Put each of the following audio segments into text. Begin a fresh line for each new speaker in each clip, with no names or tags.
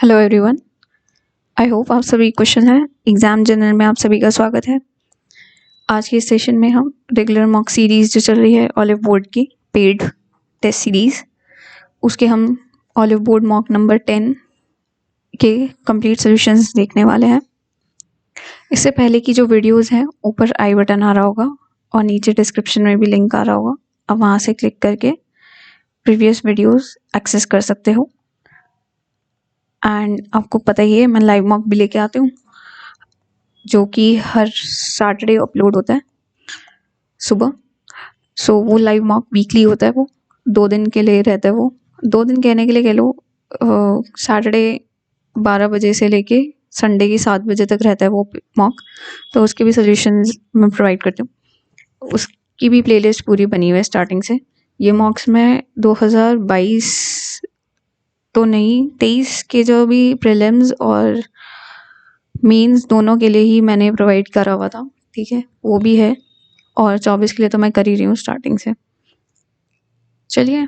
Hello everyone. I hope आप सभी question हैं। एग्जाम जनरल में आप सभी का स्वागत है। आज के इस सेशन में हम रेगुलर मॉक सीरीज जो चल रही है ऑलिव बोर्ड की पेड टेस्ट सीरीज, उसके हम ऑलिव बोर्ड मॉक नंबर 10 के कंप्लीट सॉल्यूशंस देखने वाले हैं। इससे पहले की जो वीडियोस हैं ऊपर आई बटन आ रहा होगा और नीचे डिस्क्रिप्शन में भी लिंक आ रहा होगा। आप वहाँ से क्लिक करके प्रीवियस वीडियोस एक्सेस कर सकते हो। एंड आपको पता ही है मैं लाइव मॉक भी लेके आती हूँ जो कि हर सैटरडे अपलोड होता है सुबह। सो वो लाइव मॉक वीकली होता है, वो 2 दिन के लिए रहता है। वो 2 दिन कहने के लिए कह लो, सैटरडे 12 बजे से लेके संडे की 7 बजे तक रहता है वो मॉक। तो उसके भी सजेशंस मैं प्रोवाइड करती हूँ। उसकी भी प्लेलिस्ट पूरी बनी हुई है स्टार्टिंग से। ये मॉक्स मैं 2022 तो नहीं 23 के जो भी प्रीलिम्स और मेंस दोनों के लिए ही मैंने प्रोवाइड करा हुआ था, ठीक है, वो भी है। और 24 के लिए तो मैं कर ही रही हूँ स्टार्टिंग से। चलिए,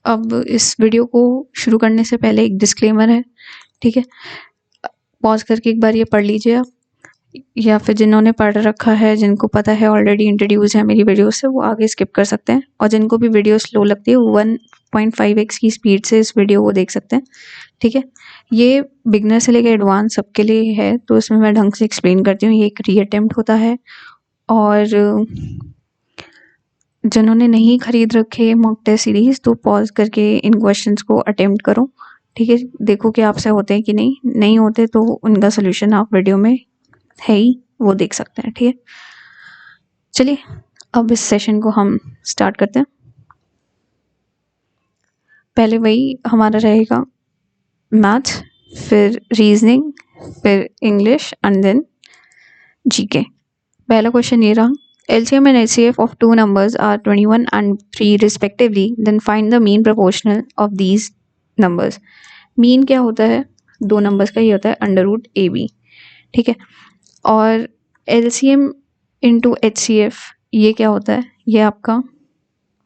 अब इस वीडियो को शुरू करने से पहले एक डिस्क्लेमर है, ठीक है। पॉज करके एक बार ये पढ़ लीजिए आप, या फिर जिन्होंने पढ़ रखा है, जिनको पता है ऑलरेडी इंट्रोड्यूस है मेरी वीडियो से, वो आगे स्किप कर सकते हैं। और जिनको भी वीडियो स्लो लगती है 1.5x की स्पीड से इस वीडियो को देख सकते हैं, ठीक है। ये बिगनर से लेकर एडवांस सबके लिए है, तो इसमें मैं ढंग से एक्सप्लेन करती हूँ। ये एक रीअटेम्प्ट होता है, और जिन्होंने नहीं खरीद रखे मॉक टेस्ट सीरीज तो पॉज करके इन क्वेश्चंस को अटेम्प्ट करो, ठीक है। देखो कि आपसे होते हैं कि नहीं होते तो उनका सोल्यूशन आप वीडियो में है ही, वो देख सकते हैं, ठीक है। चलिए, अब इस सेशन को हम स्टार्ट करते हैं। पहले वही हमारा रहेगा मैथ, फिर रीजनिंग, फिर इंग्लिश एंड देन जीके। पहला क्वेश्चन ये रहा, LCM and HCF of two numbers are 21 and 3 respectively, then find the mean proportional of these numbers. Mean क्या होता है, दो नंबर्स का ही होता है √AB, ठीक है। और LCM इंटू HCF ये क्या होता है, ये आपका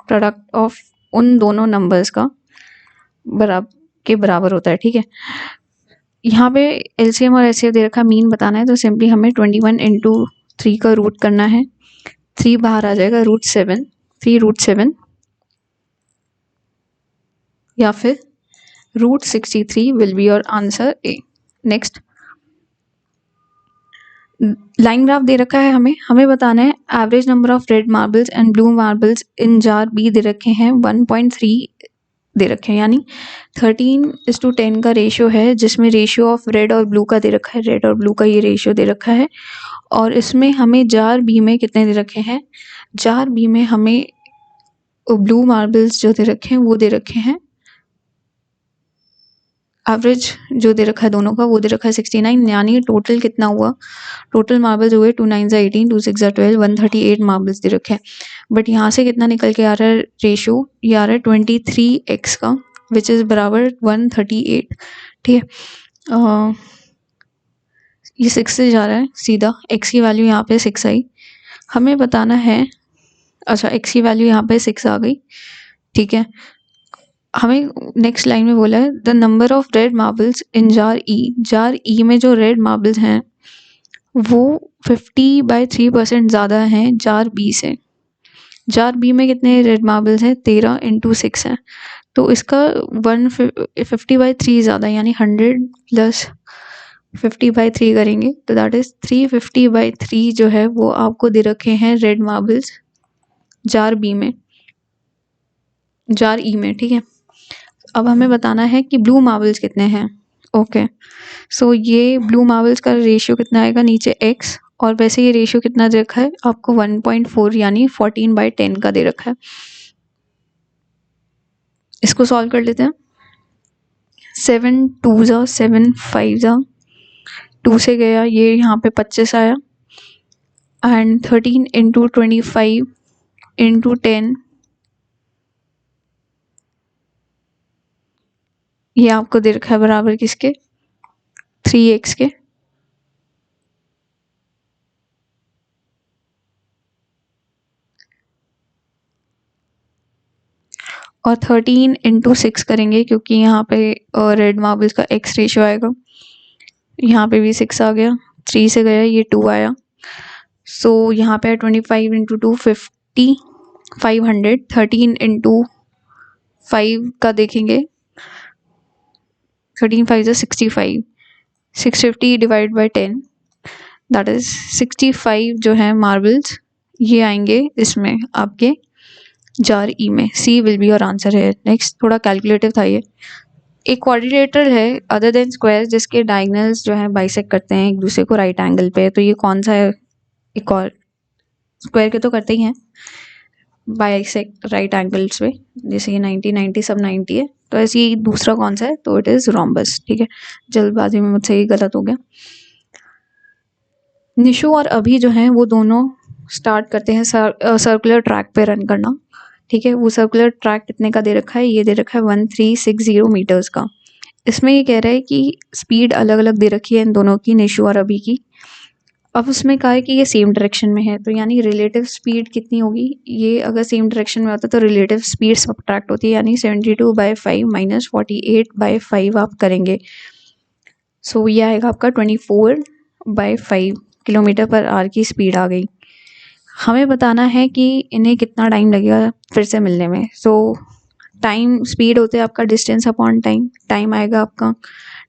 प्रोडक्ट ऑफ उन दोनों नंबर्स का बराबर होता है, ठीक है। यहाँ पे LCM और HCF दे रखा, मीन बताना है तो सिंपली हमें 21 इंटू 3 का रूट करना है। 3 बाहर आ जाएगा, √7, 3√7, या फिर √63 will be your answer A. Next, line graph दे रखा है, हमें बताना है average number of red marbles and blue marbles in jar B दे रखे हैं 1.3 दे रखे हैं, यानी 13:10 का रेशियो है, जिसमें रेशियो ऑफ रेड और ब्लू का दे रखा है। रेड और ब्लू का ये रेशियो दे रखा है। और इसमें हमें जार बी में कितने दे रखे हैं, जार बी में हमें ब्लू मार्बल्स जो दे रखे हैं वो दे रखे हैं, एवरेज जो दे रखा है दोनों का वो दे रखा है 69, यानी टोटल कितना हुआ, टोटल मार्बल्स हुए 2 9 18, 2 6 12, 138 मार्बल्स दे रखे हैं। बट यहाँ से कितना निकल के आ रहा है रेशियो, ये आ रहा है 23x का, विच इज़ बराबर 138, ठीक है। ये 6 से जा रहा है सीधा, x की वैल्यू यहाँ पे 6 आई, हमें बताना है। अच्छा, x की वैल्यू यहाँ पे 6 आ गई, ठीक है। हमें नेक्स्ट लाइन में बोला है the number of red marbles in jar E, jar E में जो रेड मार्बल्स हैं वो 50/3% ज़्यादा हैं जार बी से। जार बी में कितने रेड मार्बल्स हैं, 13 इंटू 6 है, तो इसका 150/3 ज़्यादा, यानी 100 प्लस 50/3 करेंगे तो दैट इज़ 350/3 जो है वो आपको दे रखे हैं रेड मार्बल्स जार बी में, जार ई में, ठीक है। अब हमें बताना है कि ब्लू मार्बल्स कितने हैं। ओके, सो ये ब्लू मार्बल्स का रेशियो कितना आएगा, नीचे x, और वैसे ये रेशियो कितना दे रखा है आपको 1.4, यानी 14/10 का दे रखा है। इसको सॉल्व कर लेते हैं। 7 2 जा 7 5 जा 2 से गया, ये यहाँ पे 25 आया, एंड 13 इंटू 25 इंटू 10, ये आपको दे रखा है बराबर किसके, 3x के। और 13 इंटू 6 करेंगे क्योंकि यहाँ पे रेड मार्बल्स का x रेशियो आएगा। यहाँ पे भी 6 आ गया, 3 से गया, ये 2 आया। सो यहाँ पे 25 इंटू 2 50, 500। 13 इंटू 5 का देखेंगे, 13 5 65, 650 डिवाइड बाई 10, दैट इज 65 जो है मार्बल्स ये आएंगे इसमें आपके जार ई में। सी विल बी योर आंसर है। नेक्स्ट थोड़ा कैलकुलेटिव था ये। एक क्वाड्रिलेटरल है अदर देन स्क्वायर जिसके डायगोनल्स जो है बाइसेक्ट करते हैं एक दूसरे को राइट एंगल पे, तो ये कौन सा है? एक और स्क्वायर के तो करते ही हैं बाइसेक्ट राइट एंगल्स पे, जैसे ये 90 90 सब 90 है, तो ऐसे ही दूसरा कौन सा है? तो इट इज रोम्बस। ठीक है, जल्दबाजी में मुझसे ये गलत हो गया। निशु और अभी जो हैं वो दोनों स्टार्ट करते हैं सर्कुलर ट्रैक पे रन करना। ठीक है, वो सर्कुलर ट्रैक कितने का दे रखा है? ये दे रखा है 1360 मीटर्स का। इसमें ये कह रहा है कि स्पीड अलग अलग दे रखी है इन दोनों की, निशु और अभी की। अब उसमें कहा है कि ये सेम डायरेक्शन में है, तो यानी रिलेटिव स्पीड कितनी होगी? ये अगर सेम डायरेक्शन में होता तो रिलेटिव स्पीड सब्ट्रैक्ट होती है, यानी 72/5 माइनस 48/5 आप करेंगे। सो ये आएगा आपका 24/5 किलोमीटर पर आवर की स्पीड आ गई। हमें बताना है कि इन्हें कितना टाइम लगेगा फिर से मिलने में। सो टाइम स्पीड होते हैं आपका डिस्टेंस अपॉन टाइम, टाइम आएगा आपका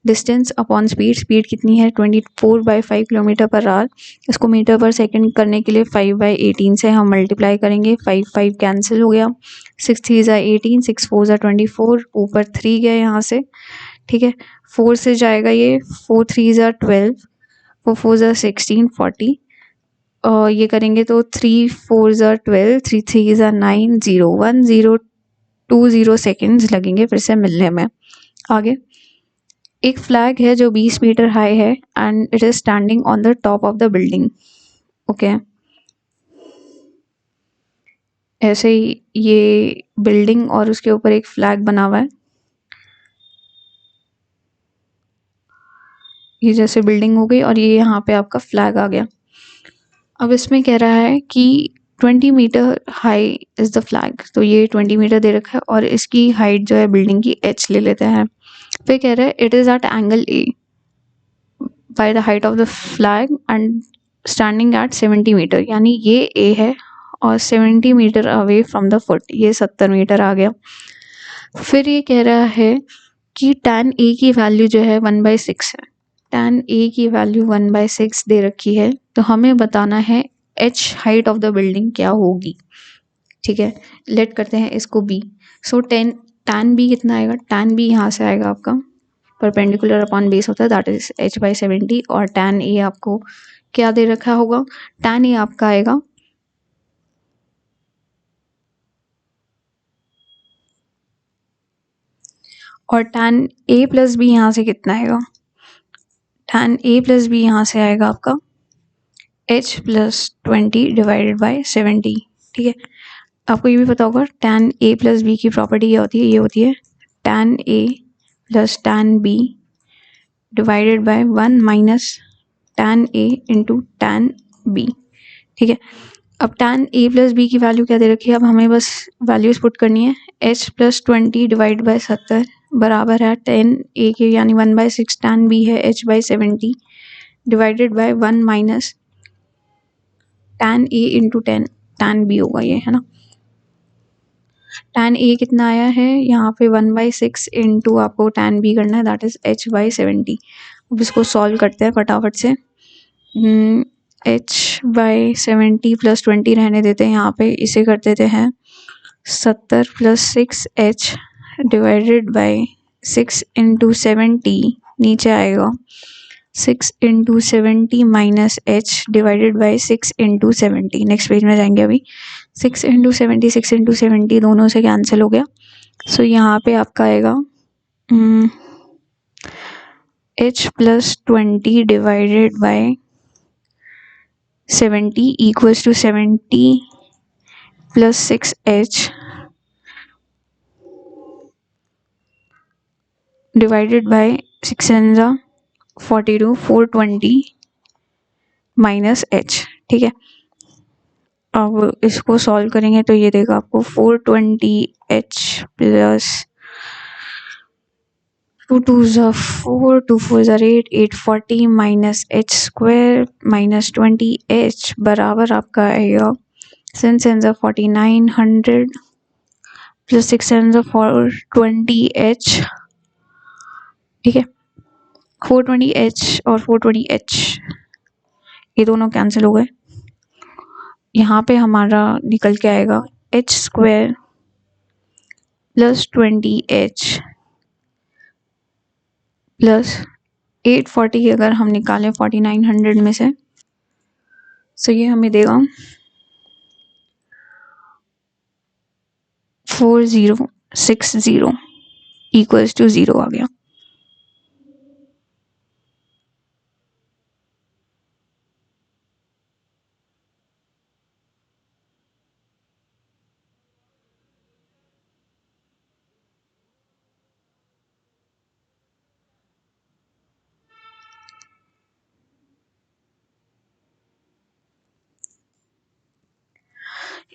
डिस्टेंस अपॉन स्पीड। स्पीड कितनी है? 24/5 किलोमीटर पर आवर। इसको मीटर पर सेकंड करने के लिए 5/18 से हम मल्टीप्लाई करेंगे। 5 5 कैंसिल हो गया, 6 3 ज़ा 18, 6 4 ज़ा 24, ऊपर 3 गया यहाँ से। ठीक है, 4 से जाएगा ये, 4 3 ज़ा 12, 4 4 ज़ा 16, 40। और ये करेंगे तो 3 4 ज़ा 12, 3 3 ज़ा 9, 0 1 0 2 0 सेकेंड्स लगेंगे फिर से मिलने में। आगे एक फ्लैग है जो 20 मीटर हाई है and it is standing on the top of the building. Okay, ऐसे ही ये बिल्डिंग और उसके ऊपर एक फ्लैग बना हुआ है। ये जैसे बिल्डिंग हो गई और ये यहाँ पे आपका फ्लैग आ गया। अब इसमें कह रहा है कि 20 metre high is the flag, तो ये 20 मीटर दे रखा है और इसकी हाइट जो है बिल्डिंग की h ले लेते हैं। फिर कह रहा है it is at angle A by the height of the flag and standing at 70 metre, यानी ये ए है और 70 metre away from the foot, ये 70 मीटर आ गया। फिर ये कह रहा है कि tan ए की वैल्यू जो है 1/6 है। tan ए की वैल्यू 1/6 दे रखी है, तो हमें बताना है h height of the building क्या होगी। ठीक है, लेट करते हैं इसको b। सो tan b कितना आएगा? tan b यहाँ से आएगा आपका परपेंडिकुलर अपॉन बेस होता है, दैट इज h/70। और tan a आपको क्या दे रखा होगा? tan a आपका आएगा और tan a प्लस बी यहाँ से कितना आएगा? tan a प्लस बी यहाँ से आएगा आपका h+20 डिवाइडेड बाय 70। ठीक है, आपको ये भी पता होगा tan a प्लस बी की प्रॉपर्टी ये होती है tan a plus tan b divided by 1 minus tan a into tan b। ठीक है, अब tan a प्लस बी की वैल्यू क्या दे रखी है? अब हमें बस वैल्यूज पुट करनी है। h+20 डिवाइड बाय 70 बराबर है tan a के, यानी 1/6 tan b है h/70 divided by 1 minus tan a into tan b होगा ये, है ना। tan a कितना आया है यहाँ पे? 1/6 इंटू आपको tan b करना है, दैट इज h/70। अब इसको सॉल्व करते हैं फटाफट से। h/70 + 20 रहने देते हैं यहाँ पे, इसे कर देते हैं 70 + 6h डिवाइडेड बाय 6 इंटू 70, नीचे आएगा 6 into 70 minus h divided by 6 into 70। Next page में जाएंगे अभी। 6 इंटू 70 6 इंटू 70 दोनों से कैंसिल हो गया। सो यहाँ पे आपका आएगा h+20 divided by 70 equals to 70 + 6h divided by 6 × 42 420 minus h। ठीक है, अब इसको सॉल्व करेंगे तो ये देगा आपको 420h plus 2 2s are 4, 2 4s are 8, 840 minus H square minus 20h बराबर आपका आएगा 7 7s are 4900 plus 6 7s are 420h। ठीक है, 420h और 420h ये दोनों कैंसिल हो गए। यहाँ पे हमारा निकल के आएगा h square plus 20h plus 840 अगर हम निकालें 4900 में से तो ये हमें देगा 4060 इक्वल्स टू 0 आ गया।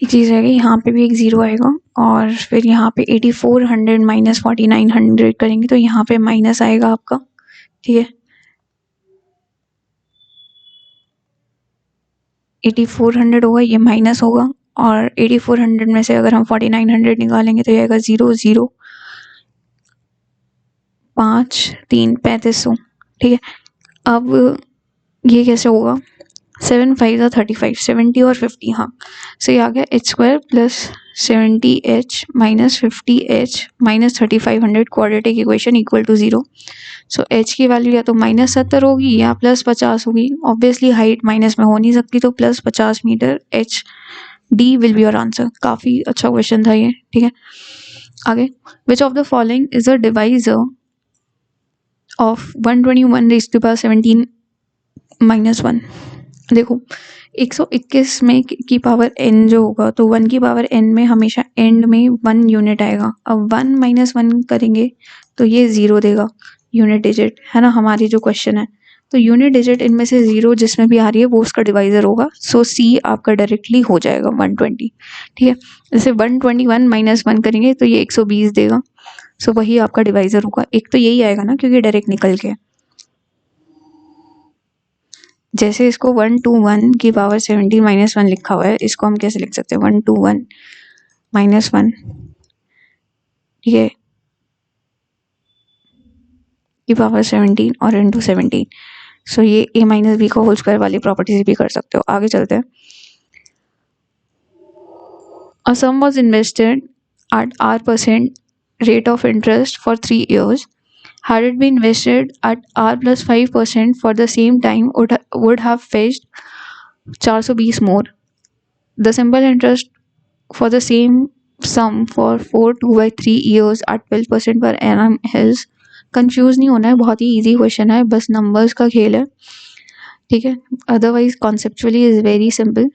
एक चीज़ रहेगी, यहाँ पे भी एक 0 आएगा और फिर यहाँ पे 8400 माइनस 4900 करेंगे तो यहाँ पे माइनस आएगा आपका। ठीक है, 8400 होगा, ये माइनस होगा और 8400 में से अगर हम 4900 निकालेंगे तो ये आएगा 0 0 5 3 3500। ठीक है, अब ये कैसे होगा, 7 5 35 70 और 50, हाँ सो ये आ गया h square plus 70h minus 50h minus 3500 quadratic equation equal to 0। So h की वैल्यू या तो -70 होगी या +50 होगी। ऑब्वियसली हाइट माइनस में हो नहीं सकती तो +50 metre h d will be your answer. काफ़ी अच्छा क्वेश्चन था ये। ठीक है, आगे, which of the following is a divisor of 121 -17 -1। देखो 121 में की पावर n जो होगा तो 1 की पावर n में हमेशा एंड में 1 यूनिट आएगा। अब 1 - 1 करेंगे तो ये 0 देगा, यूनिट डिजिट है ना हमारी जो क्वेश्चन है। तो यूनिट डिजिट इनमें से 0 जिसमें भी आ रही है वो उसका डिवाइजर होगा। सो सी आपका डायरेक्टली हो जाएगा 120। ठीक है, जैसे 121 - 1 करेंगे तो ये 120 देगा। सो वही आपका डिवाइजर होगा। एक तो यही आएगा ना क्योंकि डायरेक्ट निकल के, जैसे इसको 121 की पावर 70 -1 लिखा हुआ है, इसको हम कैसे लिख सकते हैं 121 -1। ठीक है, की पावर 17 और इंटू 17। सो ये a माइनस बी का होल स्क्वायर वाली प्रॉपर्टी से भी कर सकते हो। आगे चलते हैं। A sum was invested at R% rate of interest for 3 years. Had it been invested at R plus 5% for the same time, would have fetched 420 more. The simple interest for the same sum for 4/2/3 years at 12% per annum is, confuse नहीं होना है, बहुत ही easy question है, बस numbers का खेल है। ठीक है, otherwise conceptually is very simple.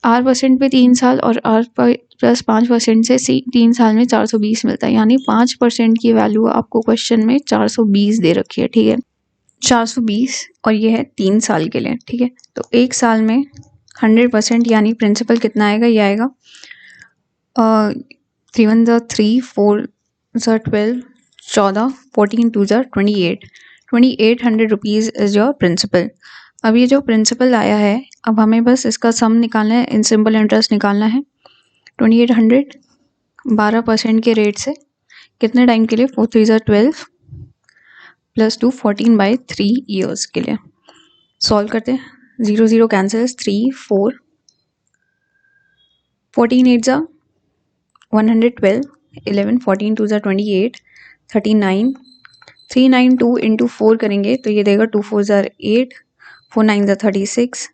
R% पे 3 साल और R प्लस 5% से 3 साल में 420 मिलता है, यानी 5% की वैल्यू आपको क्वेश्चन में 420 दे रखी है। ठीक है, 420 और ये है 3 साल के लिए। ठीक है, तो 1 साल में 100% यानी प्रिंसिपल कितना आएगा, ये आएगा 3 1 3 4 12 14 14 2 28 2800 रुपीज़ इज़ योर प्रिंसिपल। अब ये जो प्रिंसिपल आया है, अब हमें बस इसका सम निकालना है, इन सिंपल इंटरेस्ट निकालना है। 2800 12% के रेट से कितने टाइम के लिए, 4 3 12 प्लस 2 14/3 ईयर्स के लिए। सॉल्व करते हैं, 0 0 कैंसिल्स, 3 4 14 8 112 11 14 2 28 39 392 इंटू 4 करेंगे तो ये देगा 2 4 8 4 9 36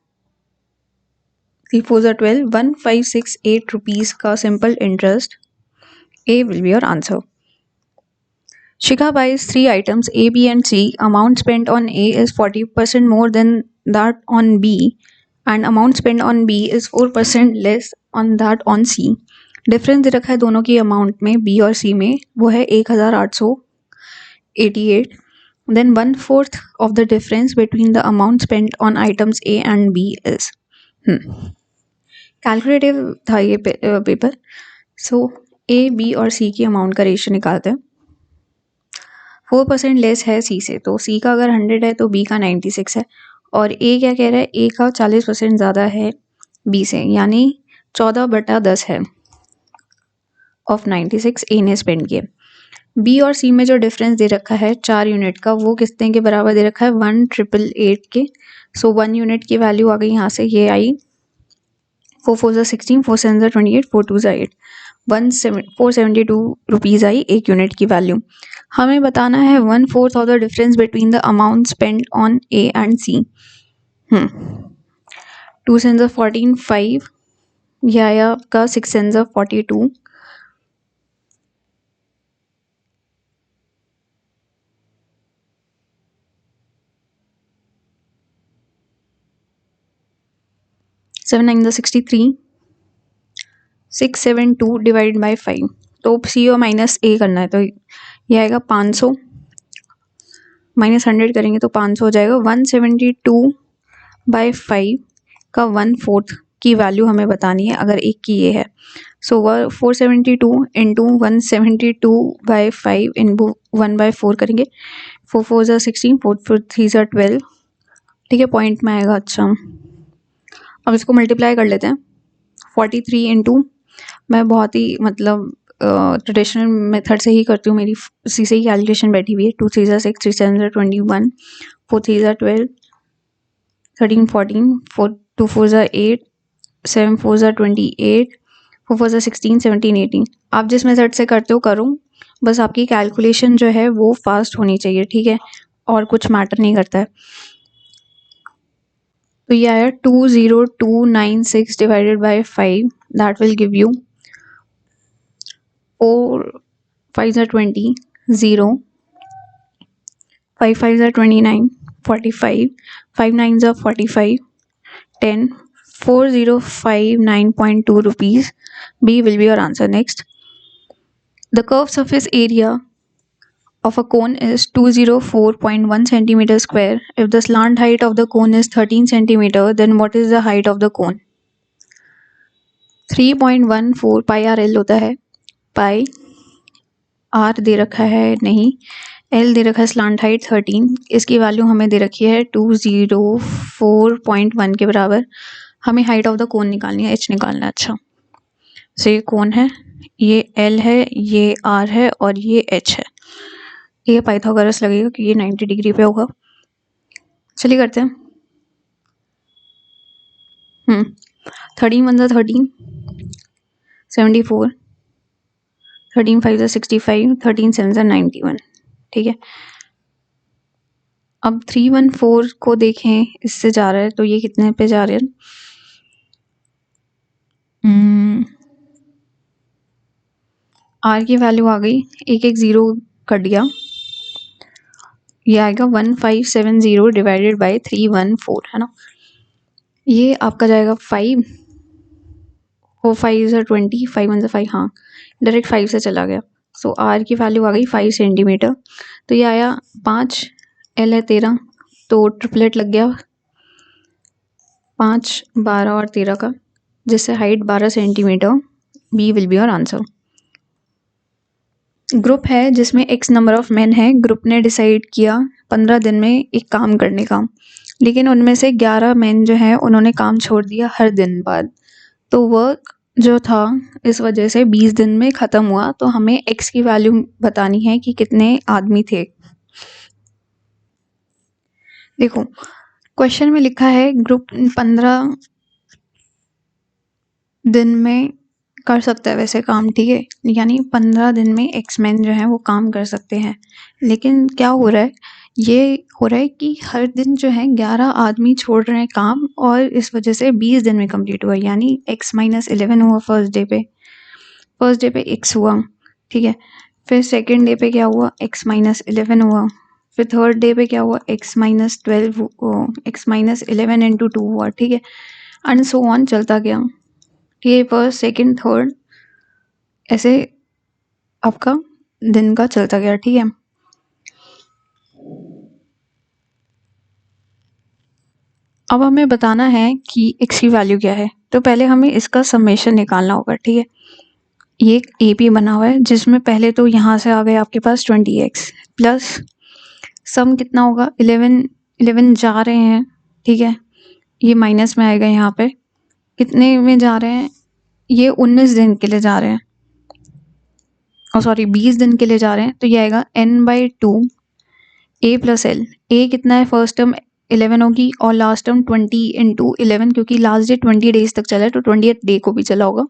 3 4 12 1568 रुपीज़ का simple interest. A will be your answer. Shikha buys 3 items A, B and C. Amount spent on A is 40% more than that on B and amount spent on B is 4% less on that on C. Difference दे रखा है दोनों की amount में, B और C में, वो है 1888। Then 1/4 of the difference between the amount spent on items A and B is calculative था ये पेपर। सो ए, बी और सी की अमाउंट का रेशियो निकालते हैं। 4% लेस है सी से, तो सी का अगर 100 है तो बी का 96 है, और ए क्या कह रहा है, ए का 40% ज़्यादा है बी से, यानी 14/10 है ऑफ 96 ए ने स्पेंड किए। बी और सी में जो डिफरेंस दे रखा है 4 यूनिट का, वो कितने के बराबर दे रखा है, 1888 के। सो 1 यूनिट की वैल्यू आ गई यहाँ से, ये आई 4 4 16, 4 7 28, 4 2 8, 472 रुपीज़ आई एक यूनिट की वैल्यू। हमें बताना है 1/4 of the difference between the amount spend on A and C. 2 7 14, 5, यह आया आपका 6 7 42, 7 9 63, 672 डिवाइड बाई 5। तो सी और माइनस ए करना है, तो यह आएगा 500 माइनस 100 करेंगे तो 500 हो जाएगा। 172/5 का 1/4 की वैल्यू हमें बतानी है अगर एक की ये है। सो 472 इंटू 172/5 इंटू 1/4 करेंगे। 4 4 16, 4 4 3 12, ठीक है, पॉइंट में आएगा। अच्छा, अब इसको मल्टीप्लाई कर लेते हैं। 43 इंटू, मैं बहुत ही मतलब ट्रेडिशनल मेथड से ही करती हूँ, मेरी उसी से ही कैलकुलेशन बैठी हुई है। 2 3 6, 3 7 21, 4 3 12, 13 14, 4 2 4 8, 7 4 28, 4 4 16, 17 18। आप जिस मेथड से करते हो करो, बस आपकी कैलकुलेशन जो है वो फास्ट होनी चाहिए, ठीक है, और कुछ मैटर नहीं करता है। तो ये आया 20296 divided by 5, that will give you 4 5 20, 0, 5 5 29, 45, 5 9 45, 10, 4059.2 rupees. B will be your answer. Next, the curved surface area of a cone is 204.1 centimeter square. If the slant height of the cone is 13 centimeter, then what is the height of the cone? 3.14 pi R L होता है। पाई are they रखा है नहीं, L दे रखा है slant height 13, इसकी value हमें दे रखी है 204.1 के बराबर। हमें हाइट ऑफ द कोन निकालनी है, एच निकालना है। अच्छा, सो ये कोन है, ये एल है, ये आर है और ये एच है। ये पाइथागोरस लगेगा कि ये 90 डिग्री पे होगा। चलिए करते हैं। 13 1 13, 74, 13 5 65, 13 7 91, ठीक है। अब 314 को देखें, इससे जा रहा है तो ये कितने पे जा रहे हैं? आर की वैल्यू आ गई, एक एक जीरो कट गया, ये आएगा 1570 डिवाइडेड बाई 314, है ना। ये आपका जाएगा 5, 4 5 20, 5 1 5, हाँ डायरेक्ट 5 से चला गया। सो आर की वैल्यू आ गई 5 सेंटीमीटर, तो ये आया 5, एल है 13, तो ट्रिपलेट लग गया 5 12 और 13 का, जिससे height 12 centimetre. B will be your answer. Group है जिसमें एक्स नंबर ऑफ मेन है, ग्रुप ने डिसाइड किया 15 दिन में एक काम करने का, लेकिन उनमें से 11 मेन जो है उन्होंने काम छोड़ दिया हर दिन बाद, तो वर्क जो था इस वजह से 20 दिन में ख़त्म हुआ। तो हमें एक्स की वैल्यू बतानी है कि कितने आदमी थे। देखो क्वेश्चन में लिखा है ग्रुप 15 दिन में कर सकता है वैसे काम, ठीक है, यानी 15 दिन में एक्स मैन जो है वो काम कर सकते हैं। लेकिन क्या हो रहा है, ये हो रहा है कि हर दिन जो है 11 आदमी छोड़ रहे हैं काम, और इस वजह से 20 दिन में कंप्लीट हुआ, यानी x-11 हुआ फर्स्ट डे पे x हुआ, ठीक है। फिर सेकेंड डे पे क्या हुआ, x-11 हुआ। फिर थर्ड डे पे क्या हुआ, x-12, x-11 इंटू 2 हुआ, ठीक है, एंड सो ऑन चलता गया। ये फर्स्ट सेकेंड थर्ड ऐसे आपका दिन का चलता गया, ठीक है। अब हमें बताना है कि x की वैल्यू क्या है। तो पहले हमें इसका समेशन निकालना होगा, ठीक है। ये एक AP बना हुआ है जिसमें पहले तो यहाँ से आ गए आपके पास 20x प्लस सम कितना होगा 11 जा रहे हैं, ठीक है। ये माइनस में आएगा, यहाँ पे कितने में जा रहे हैं, ये 19 दिन के लिए जा रहे हैं, और सॉरी 20 दिन के लिए जा रहे हैं। तो ये आएगा n/2 a प्लस एल। ए कितना है, फर्स्ट टर्म 11 होगी और लास्ट टर्म 20 × 11, क्योंकि लास्ट डे 20 डेज तक चला है तो 20th डे को भी चला होगा,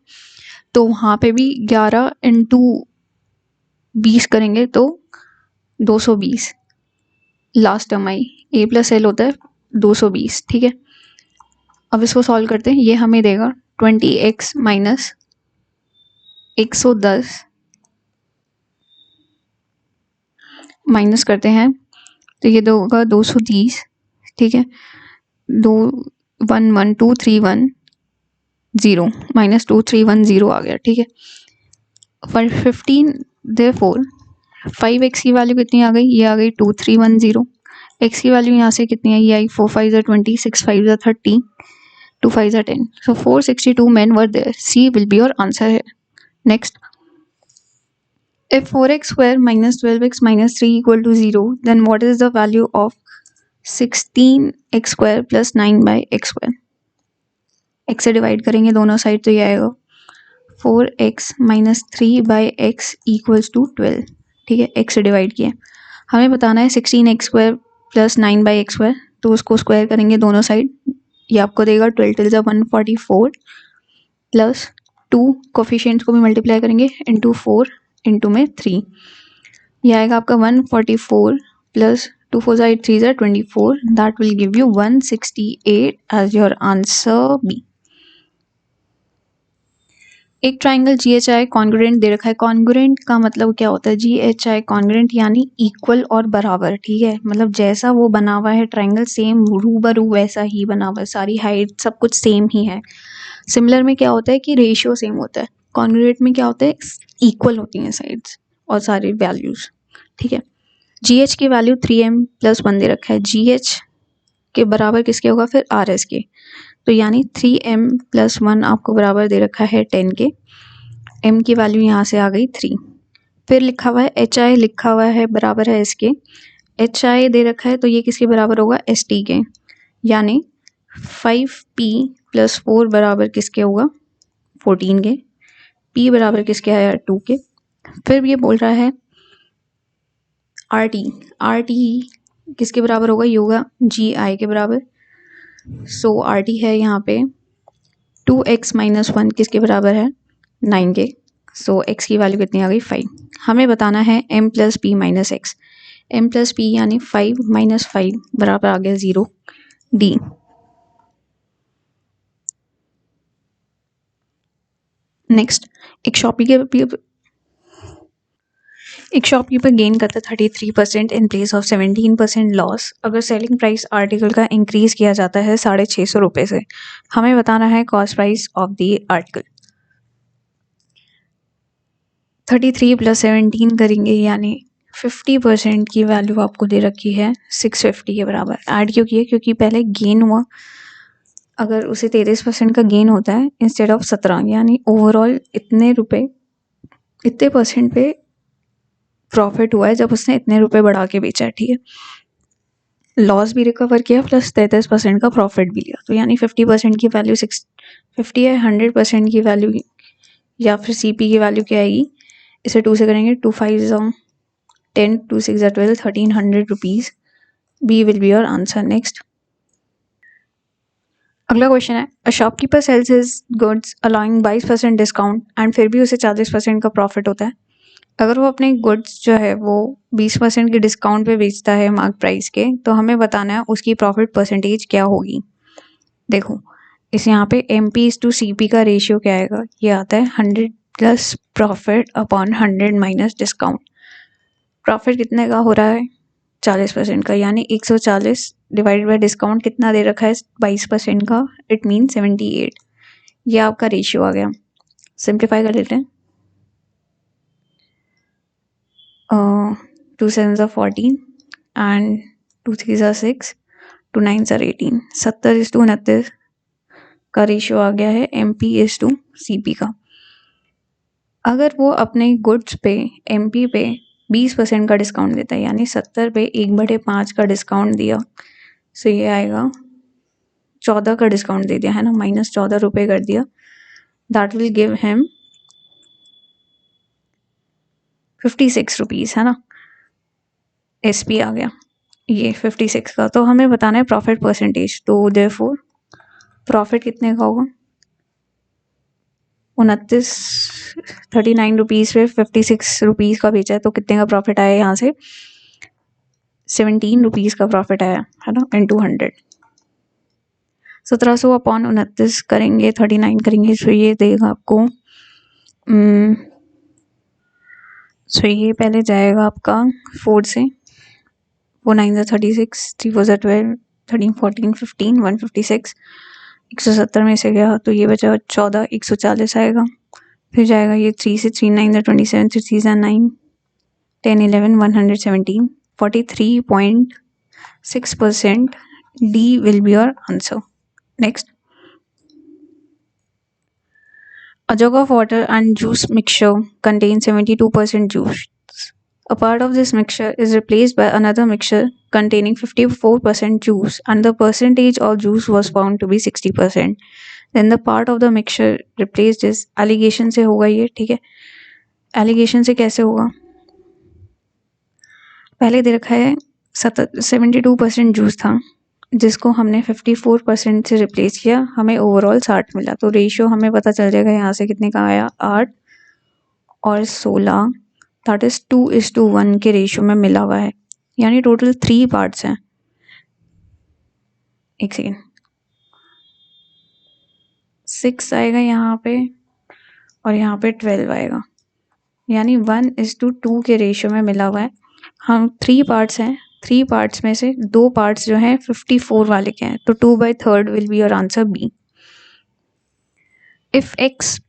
तो वहाँ पे भी 11 × 20 करेंगे तो 220 लास्ट टर्म आई। ए प्लस एल होता है 220, ठीक है। अब इसको सॉल्व करते हैं, ये हमें देगा 20x माइनस 110 माइनस करते हैं तो ये होगा 230, ठीक है। 2112310 माइनस 2310 आ गया, ठीक है। पर 15 देयरफॉर 5x की वैल्यू कितनी आ गई, ये आ गई 2310। x की वैल्यू यहाँ से कितनी आई, ये आई 4 5 = 20, 6 5 = 30, 2 5 = 10। So 462 men were there. C will be your answer here. Next, if 4x square minus 12x minus 3 equal to 0, then what is the value of 16x square plus 9/x square? x से divide करेंगे दोनों side तो ये आएगा 4x minus 3/x equals to 12, ठीक है। x से divide किया, हमें बताना है 16x square plus 9/x square, तो उसको स्क्वायर करेंगे दोनों साइड, ये आपको देगा 12 × 144 प्लस 2 कोफिशिएंट्स को भी मल्टीप्लाई करेंगे इंटू 4 इंटू में 3, ये आएगा आपका 144 plus 2 4 = 8 3 = 24, that will give you 168 as your answer B. एक ट्राइंगल GHI कॉन्ग्रुएंट दे रखा है। कॉन्ग्रुएंट का मतलब क्या होता है, GHI कॉन्ग्रुएंट यानी इक्वल और बराबर, ठीक है। मतलब जैसा वो बना हुआ है ट्राइंगल सेम रूबरू वैसा ही बना हुआ है, सारी हाइट सब कुछ सेम ही है। सिमिलर में क्या होता है कि रेशियो सेम होता है, कॉन्ग्रुएंट में क्या होता है इक्वल होती हैं साइड्स और सारी वैल्यूज, ठीक है। GH की वैल्यू 3m + 1 दे रखा है, GH के बराबर किसके होगा फिर RS के, तो यानी 3m + 1 आपको बराबर दे रखा है 10 के। m की वैल्यू यहाँ से आ गई 3। फिर लिखा हुआ है HI लिखा हुआ है बराबर है इसके, HI दे रखा है तो ये किसके बराबर होगा ST के, यानी 5p + 4 बराबर किसके होगा 14 के, p बराबर किसके आया 2 के। फिर ये बोल रहा है RT किसके बराबर होगा, ये होगा GI के बराबर। सो RT है यहाँ पे 2x - 1 किसके बराबर है 9 के। सो x की वैल्यू कितनी आ गई 5। हमें बताना है m + p - x, m + p यानी 5 - 5 बराबर आ गया 0, D। नेक्स्ट, एक शॉपकीपर गेन करता 33% इन प्लेस ऑफ 17% लॉस अगर सेलिंग प्राइस आर्टिकल का इंक्रीज किया जाता है 650 रुपये से। हमें बताना है cost price of the article. 33 + 17 करेंगे यानी 50% की वैल्यू आपको दे रखी है 650 के बराबर। ऐड क्यों किया, क्योंकि पहले गेन हुआ, अगर उसे 33% का गेन होता है इंस्टेड ऑफ 17, यानी ओवरऑल इतने परसेंट पे प्रॉफिट हुआ है जब उसने इतने रुपए बढ़ा के बेचा है, ठीक है। लॉस भी रिकवर किया प्लस 33% का प्रॉफिट भी लिया, तो यानी 50% की वैल्यू 650 है। 100% की वैल्यू या फिर CP की वैल्यू क्या आएगी, इसे 2 से करेंगे 2 5 = 10, 2 6 = 12, 1300 rupees. B will be your answer. Next, अगला क्वेश्चन है, a shopkeeper sales his goods allowing 22% discount and फिर भी उसे 40% का प्रॉफिट होता है। अगर वो अपने गुड्स जो है वो 20% के डिस्काउंट पे बेचता है मार्क प्राइस के, तो हमें बताना है उसकी प्रॉफिट परसेंटेज क्या होगी। देखो इस यहाँ पे MP/CP का रेशियो क्या आएगा, ये आता है 100 + प्रॉफिट अपॉन 100 - डिस्काउंट। प्रॉफिट कितने का हो रहा है 40% का, यानी 140 डिवाइडेड बाय डिस्काउंट कितना दे रखा है 22% का, इट मीन 78। ये आपका रेशियो आ गया। सिंप्लीफाई कर लेते हैं, 2 7 = 14 and 2 3 = 6, टू 9 सर 18, 70:29 का रेशियो आ गया है MP/CP का। अगर वो अपने गुड्स पे MP पे 20% का डिस्काउंट देता है, यानी 70 पे 1/5 का डिस्काउंट दिया, सो ये आएगा 14 का डिस्काउंट दे दिया है ना, -14 रुपये कर दिया, that will give him 56 rupees, है ना। SP आ गया ये 56 का। तो हमें बताना है प्रॉफिट परसेंटेज, तो देयरफॉर प्रॉफिट कितने का होगा, 39 रुपीज़ पे 56 रुपीज़ का बेचा है, तो कितने का प्रॉफिट आया यहाँ से, 17 रुपीज़ का प्रॉफिट आया, है ना, इन 200। 1700/29 करेंगे, 39 करेंगे, सो ये देगा आपको, सो ये पहले जाएगा आपका 4 से, 4 9 36, 3 4 12, 13 14 15, 156, 170 में से गया तो ये बचा 14, 140 आएगा। फिर जाएगा ये 3 से, 3 9 27, 3 3 9, 10 11, 117, 43.6%, D will be your answer. Next. A jug of water and juice mixture contains 72% juice. A part of this mixture is replaced by another mixture containing 54% juice, and the percentage of juice was found to be 60%. Then the part of the mixture replaced is, allegation से होगा ये, ठीक है। allegation से कैसे होगा, पहले दे रखा है 72% जूस था, जिसको हमने 54% से रिप्लेस किया, हमें ओवरऑल 60 मिला। तो रेशियो हमें पता चल जाएगा यहाँ से कितने का आया, 8 और 16, दैट इज 2:1 के रेशियो में मिला हुआ है, यानी टोटल 3 पार्ट्स हैं। एक सेकेंड, 6 आएगा यहाँ पे और यहाँ पे 12 आएगा, यानी 1:2 के रेशियो में मिला हुआ है। हम 3 पार्ट्स हैं, 3 पार्ट्स में से 2 पार्ट्स जो हैं 54 वाले के हैं, तो 2/3 will be your answer B. If x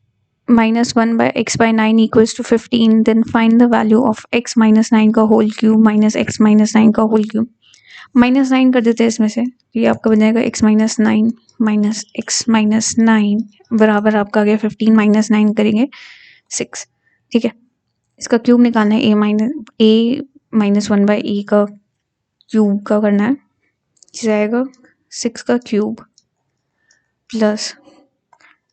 minus 1 by x by 9 equals to 15, then find the value of x minus 9 का whole cube minus x minus 9 का होल क्यूब। -9 कर देते हैं इसमें से, ये आपका बन जाएगा x minus 9 minus x minus 9 बराबर आपका आ गया 15 minus 9 करेंगे 6, ठीक है। इसका क्यूब निकालना है, a minus 1 by a का क्यूब का करना है, जाएगा 6 का cube plus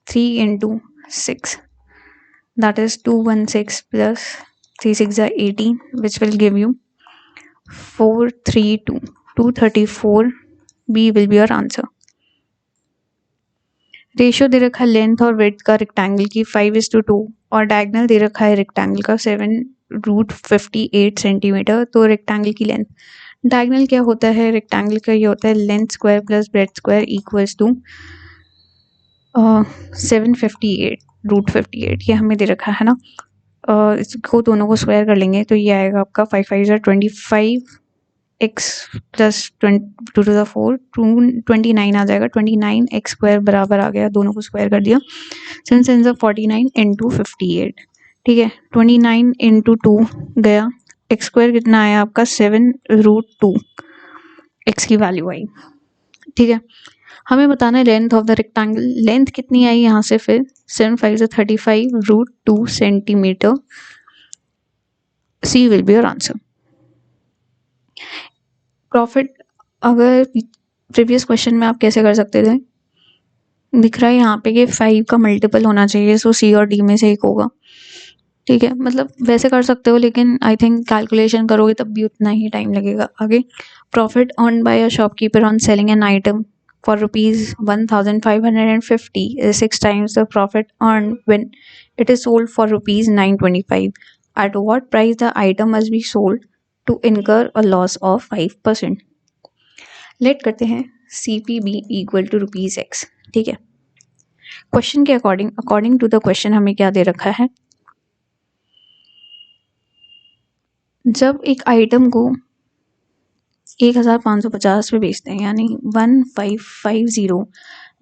3 into 6, that is 216 plus 3 6 are 18, which will give you 432, 234, B will be your answer. Ratio दे रखा है लेंथ और विड्थ का रेक्टेंगल की 5:2 और डायगोनल दे रखा है रेक्टेंगल का 7√58 सेंटीमीटर। तो रेक्टेंगल की लेंथ, डायगोनल क्या होता है, रेक्टेंगल का ये होता है length square plus breadth square equals to 758√58, ये हमें दे रखा है ना। इसको दोनों को स्क्वायर कर लेंगे तो ये आएगा आपका 5 5 25, x प्लस 2 to the 4 29 आ जाएगा, 29 x स्क्वायर बराबर आ गया, दोनों को स्क्वायर कर दिया, 49 into 58, ठीक है। 29 into 2 गया, x स्क्वायर कितना आया आपका 7√2, x की वैल्यू आई, ठीक है। हमें बताना है length of the rectangle, length कितनी आई यहाँ से, फिर 7 5 35√2 centimetre, C will be your answer. Profit अगर प्रीवियस क्वेश्चन में आप कैसे कर सकते थे, दिख रहा है यहाँ पे कि 5 का मल्टीपल होना चाहिए, सो सी और डी में से एक होगा, ठीक है। मतलब वैसे कर सकते हो, लेकिन आई थिंक कैलकुलेशन करोगे तब भी उतना ही टाइम लगेगा। आगे, profit earned by a shopkeeper on selling an item for rupees 1550 is 6 times the profit earned when it is sold for rupees 925. At what price the item must be sold to incur a loss of 5%? Late करते हैं CPB equal to rupees x, ठीक है। Question के according to the question हमें क्या दे रखा है, जब एक आइटम को 1550 पे बेचते हैं, यानी 1550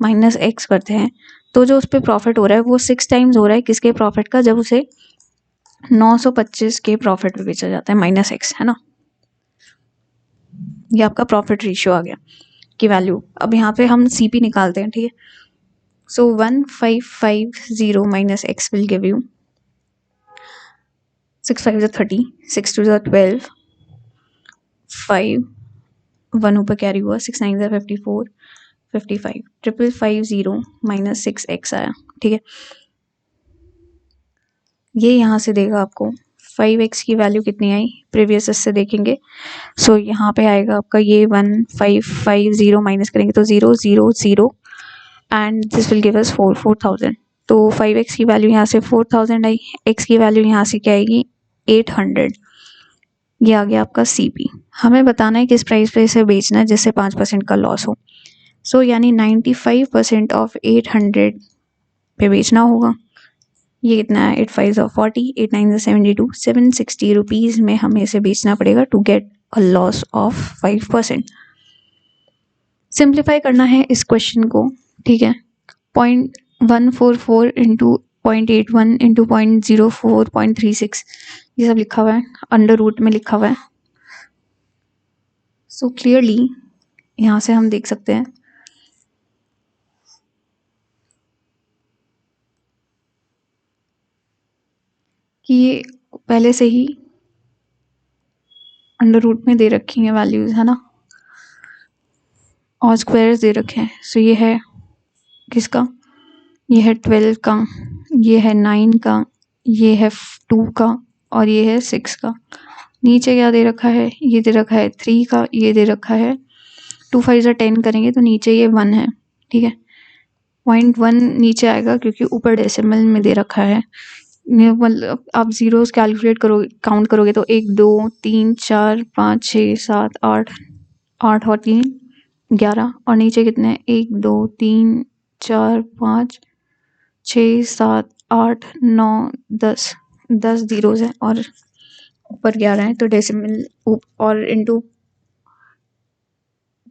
माइनस एक्स करते हैं, तो जो उस पर प्रॉफिट हो रहा है वो 6 टाइम्स हो रहा है किसके प्रॉफिट का, जब उसे 925 के प्रॉफिट पे बेचा जाता है माइनस एक्स, है ना। ये आपका प्रॉफिट रेशियो आ गया। की वैल्यू। अब यहाँ पे हम CP निकालते हैं, ठीक है। सो 1550 minus x will give you 6 5 30, 6 2 12, 5 1 ऊपर कैरी हुआ, 6 9 54, 55, 5550 माइनस 6x आया, ठीक है। ये यहाँ से देगा आपको 5x की वैल्यू कितनी आई, प्रीवियस से देखेंगे। सो यहाँ पे आएगा आपका ये 1550 माइनस करेंगे तो 0 0 0 and this will give us 4000। तो 5x की वैल्यू यहाँ से 4000 आई, x की वैल्यू यहाँ से क्या आएगी 800। ये आ गया आपका CP। हमें बताना है किस प्राइस पे इसे बेचना है जिससे 5% का लॉस हो। सो यानी 95% ऑफ 800 पे बेचना होगा। ये कितना है 8 5 40, 8 9 72, 760 रुपीज़ में हमें इसे बेचना पड़ेगा to get a loss of 5%। Simplify करना है इस क्वेश्चन को, ठीक है। 0.144 इंटू 0.81 इंटू 0.04 0.36 ये सब लिखा हुआ है, अंडर रूट में लिखा हुआ है। सो क्लियरली यहाँ से हम देख सकते हैं कि ये पहले से ही अंडर रूट में दे रखी हैं वैल्यूज, है ना, और स्क्वायर्स दे रखे हैं। सो ये है किसका, ये है 12 का, ये है 9 का, ये है 2 का और ये है 6 का। नीचे क्या दे रखा है, ये दे रखा है 3 का, ये दे रखा है 2 5 10 करेंगे तो नीचे ये 1 है, ठीक है। 0.1 नीचे आएगा क्योंकि ऊपर डेसिमल में दे रखा है। मतलब आप जीरोस कैलकुलेट करोगे, काउंट करोगे तो 1 2 3 4 5 6 7 8 8 और 3 11 और नीचे कितने 1 2 3 4 5 6 7 8 9 10 10 जीरोस हैं और ऊपर 11 है तो डेसिमल और इनटू,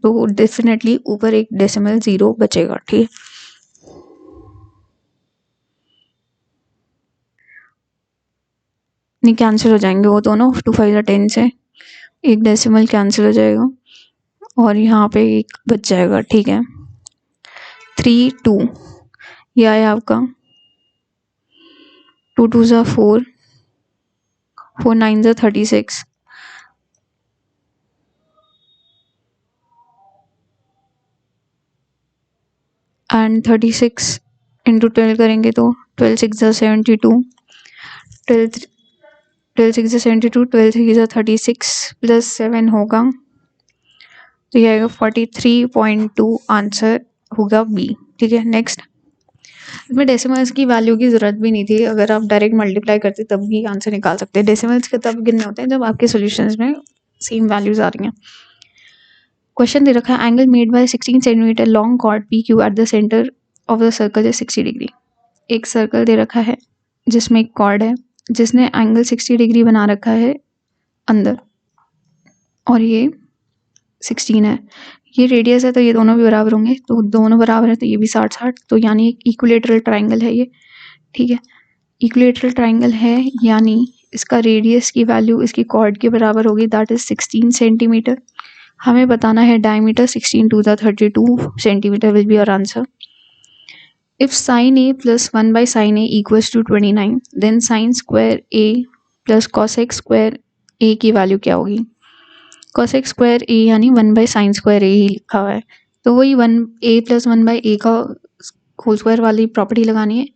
तो डेफिनेटली ऊपर एक डेसिमल जीरो बचेगा, ठीक है। नहीं कैंसिल हो जाएंगे वो दोनों, 2 5 10 से एक डेसिमल कैंसिल हो जाएगा और यहाँ पे एक बच जाएगा, ठीक है। 3 2 ये आया आपका 2 2 4, 4 9 36 एंड 36 इंटू 12 करेंगे तो 12 6 72, 12 6 72, 12 3 36 प्लस 7 होगा तो ये आएगा 43.2, आंसर होगा बी, ठीक है। नेक्स्ट, इसमें डेसिमल्स की वैल्यू की ज़रूरत भी नहीं थी, अगर आप डायरेक्ट मल्टीप्लाई करते तब भी आंसर निकाल सकते हैं। डेसिमल्स के तब गिनने होते हैं जब आपके सॉल्यूशंस में सेम वैल्यूज आ रही हैं। क्वेश्चन दे रखा है angle made by 16 centimetre long chord P Q at the centre of the circle is 60 degree. एक सर्कल दे रखा है जिसमें एक कॉर्ड है जिसने एंगल 60 डिग्री बना रखा है अंदर और ये 16 है, ये रेडियस है तो ये दोनों भी बराबर होंगे, तो दोनों बराबर है तो ये भी 60 60, तो यानी एक इक्विलेटरल ट्राइंगल है ये, ठीक है। इक्विलेटरल ट्राइंगल है यानी इसका रेडियस की वैल्यू इसकी कॉर्ड के बराबर होगी, दैट इज 16 सेंटीमीटर। हमें बताना है diameter, 16 2 32 centimetre will be our answer. If sin a plus 1 by sin a equals to 29 then sin square a plus cosec square a की वैल्यू क्या होगी। cosec square a यानी 1 by sin square a ही लिखा हुआ है, तो वही 1 a plus 1 by a का होल स्क्वायर वाली प्रॉपर्टी लगानी है,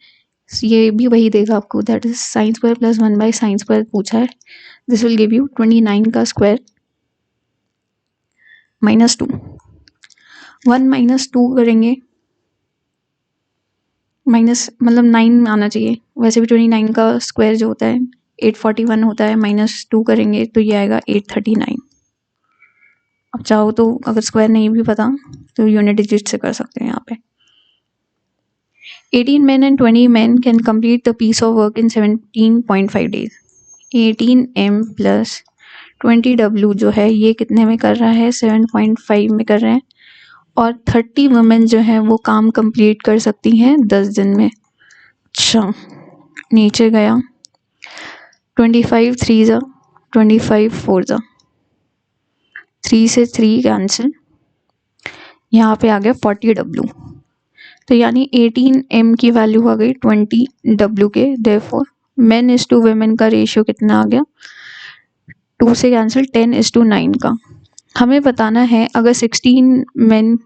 ये भी वही देगा आपको, that is sine square plus 1 by sine square पूछा है। दिस विल गिव यू 29 का स्क्वायर -2, 1 -2 करेंगे, माइनस मतलब 9 आना चाहिए, वैसे भी 29 का स्क्वायर जो होता है 841 होता है, -2 करेंगे तो ये आएगा 839। अब चाहो तो अगर स्क्वायर नहीं भी पता तो यूनिट डिजिट से कर सकते हैं यहाँ पे। 18 men and 20 men can complete the piece of work in 17.5 days. 18m plus 20w जो है ये कितने में कर रहा है, 7.5 में कर रहे हैं, और 30 वुमेन जो है वो काम कंप्लीट कर सकती हैं 10 दिन में। अच्छा, नीचे गया 25 3 जा 25 4 जा, 3 से 3 कैंसिल, यहाँ पे आ गया 40 W, तो यानी 18 M की वैल्यू आ गई 20 W के। Therefore men is to women का रेशियो कितना आ गया, 2 से कैंसिल 10:9 का। हमें बताना है अगर 16 मेन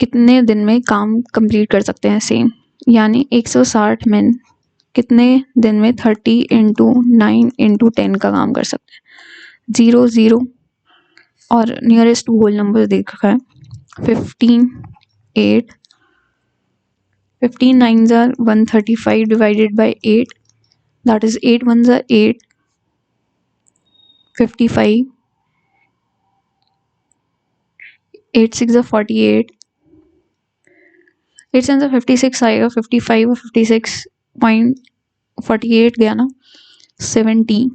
कितने दिन में काम कंप्लीट कर सकते हैं सेम, यानी 160 मेन कितने दिन में 30 × 9 × 10 का काम कर सकते हैं। 0 0 और नियरेस्ट टू होल नंबर देख रखा है 15 8, 15 9s are 135 divided by 8, that is 8 1s are 8, 55, 8 6 are 48, 8 7 are 56 आएगा, 55 और 56.48 गया ना 70,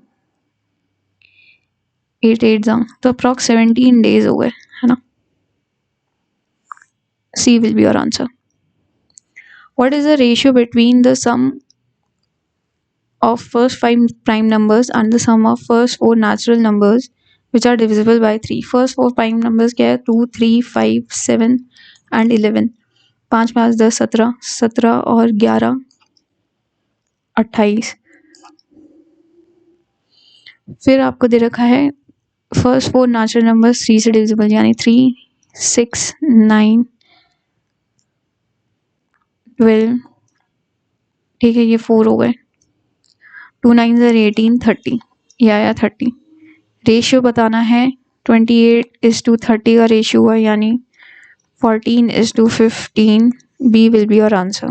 8 8 तो अप्रॉक्स 17 days हो गए, है ना। C will be your answer. What is the ratio between the sum of first 5 prime numbers and the sum of first 4 natural numbers which are divisible by 3? First 4 prime numbers क्या है, 2 3 5 7 and 11, 5 5 10 17, 17 और 11 28। फिर आपको दे रखा है first 4 natural numbers 3 से divisible, यानी 3 6 9 12, ठीक है, ये 4 हो गए, 2 9s are 18 30, ये आया 30। रेशियो बताना है 28:30 का रेशियो हुआ, यानी 14:15। B will be your answer.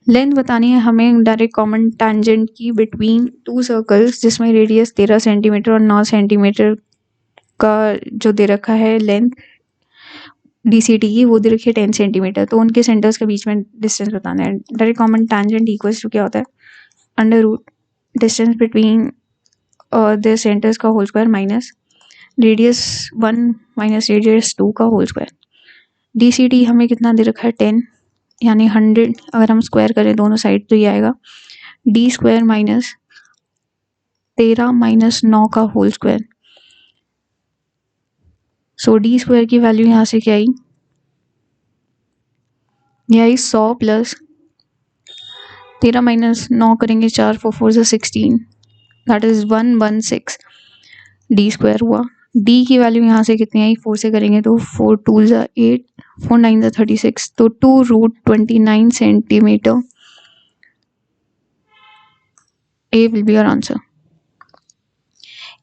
Length बतानी है हमें डायरेक्ट कॉमन टेंजेंट की बिटवीन 2 सर्कल्स जिसमें रेडियस 13 सेंटीमीटर और 9 सेंटीमीटर का जो दे रखा है लेंथ DCT की, वो दे रखी है 10 सेंटीमीटर। तो उनके सेंटर्स के बीच में डिस्टेंस बताना है। Direct common tangent equals to क्या होता है, under root distance between the centers का whole square minus radius 1 minus radius 2 का होल स्क्वायर। DCT हमें कितना दे रखा है 10, यानी 100 अगर हम स्क्वायर करें दोनों साइड तो ये आएगा D स्क्वायर माइनस 13 माइनस 9 का होल स्क्वायर। सो D स्क्वायर की वैल्यू यहाँ से क्या आई, ये आई 100 प्लस 13 माइनस 9 करेंगे 4 4 4 16, दैट इज 116 D स्क्वायर हुआ। D की वैल्यू यहाँ से कितनी आई, 4 से करेंगे तो 4 2s are 8, 4 9s are 36, तो 2√29 centimetre. A will be your answer.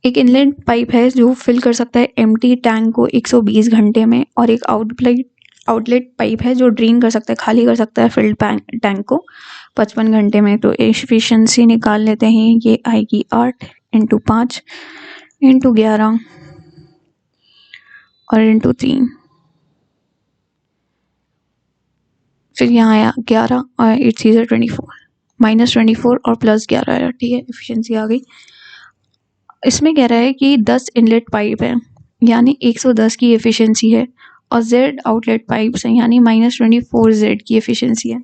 एक इनलेट पाइप है जो फिल कर सकता है एम्प्टी टैंक को 120 घंटे में, और एक आउटलेट पाइप है जो ड्रेन कर सकता है, खाली कर सकता है फिल्ड टैंक को 55 घंटे में। तो एफिशिएंसी निकाल लेते हैं, ये आएगी 8 × 5 × 11 और × 3, फिर यहाँ आया 11 और 8 3 24, -24 और +11 आया, ठीक है, एफिशिएंसी आ गई। इसमें कह रहा है कि 10 इनलेट पाइप है यानी 110 की एफिशिएंसी है, और Z आउटलेट पाइप्स हैं यानी -24 Z की एफिशिएंसी है।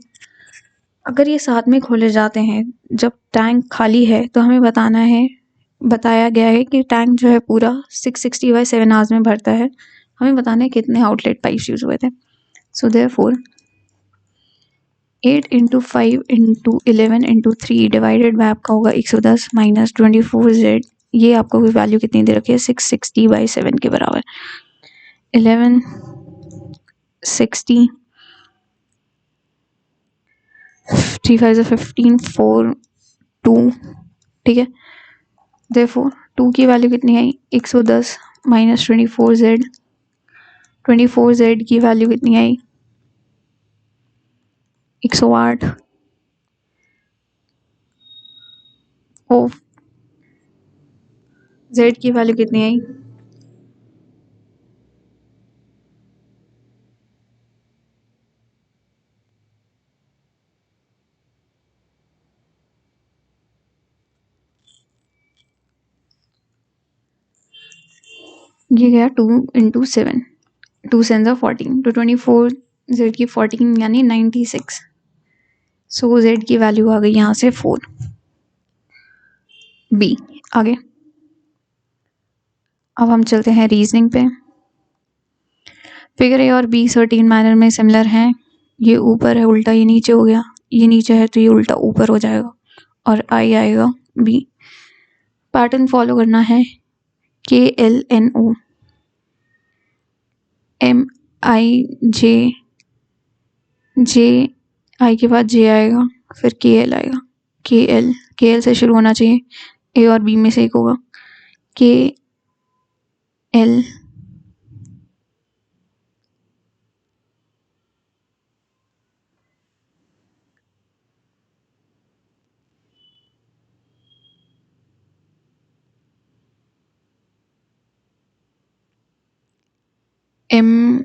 अगर ये साथ में खोले जाते हैं जब टैंक खाली है तो हमें बताया गया है कि टैंक जो है पूरा 660/7 आवर्स में भरता है। हमें बताना है कितने आउटलेट पाइप्स यूज हुए थे। सो देयरफॉर 8 × 5 × 11 × 3 डिवाइडेड बाय आपका होगा 110 माइनस 24Z, ये आपको वैल्यू कितनी दे रखी है 660/7 के बराबर। 11 60 3 5 15 4 2, ठीक है। देयरफॉर 2 की वैल्यू कितनी आई 110 माइनस 24Z, 24Z की वैल्यू कितनी आई 108, ओ Z की वैल्यू कितनी आई ये गया 2 × 7, 2 7 14, तो 24Z की 14 यानी 96। सो Z की वैल्यू आ गई यहाँ से 4। बी आगे। अब हम चलते हैं रीजनिंग पे। फिगर ए और बी सर्टेन मैनर में सिमिलर हैं। ये ऊपर है उल्टा, ये नीचे हो गया, ये नीचे है तो ये उल्टा ऊपर हो जाएगा और आई आएगा बी। पैटर्न फॉलो करना है KLNO, MIJ, J, I के बाद J आएगा, फिर KL आएगा, KL से शुरू होना चाहिए, A और B में से एक होगा, KL, M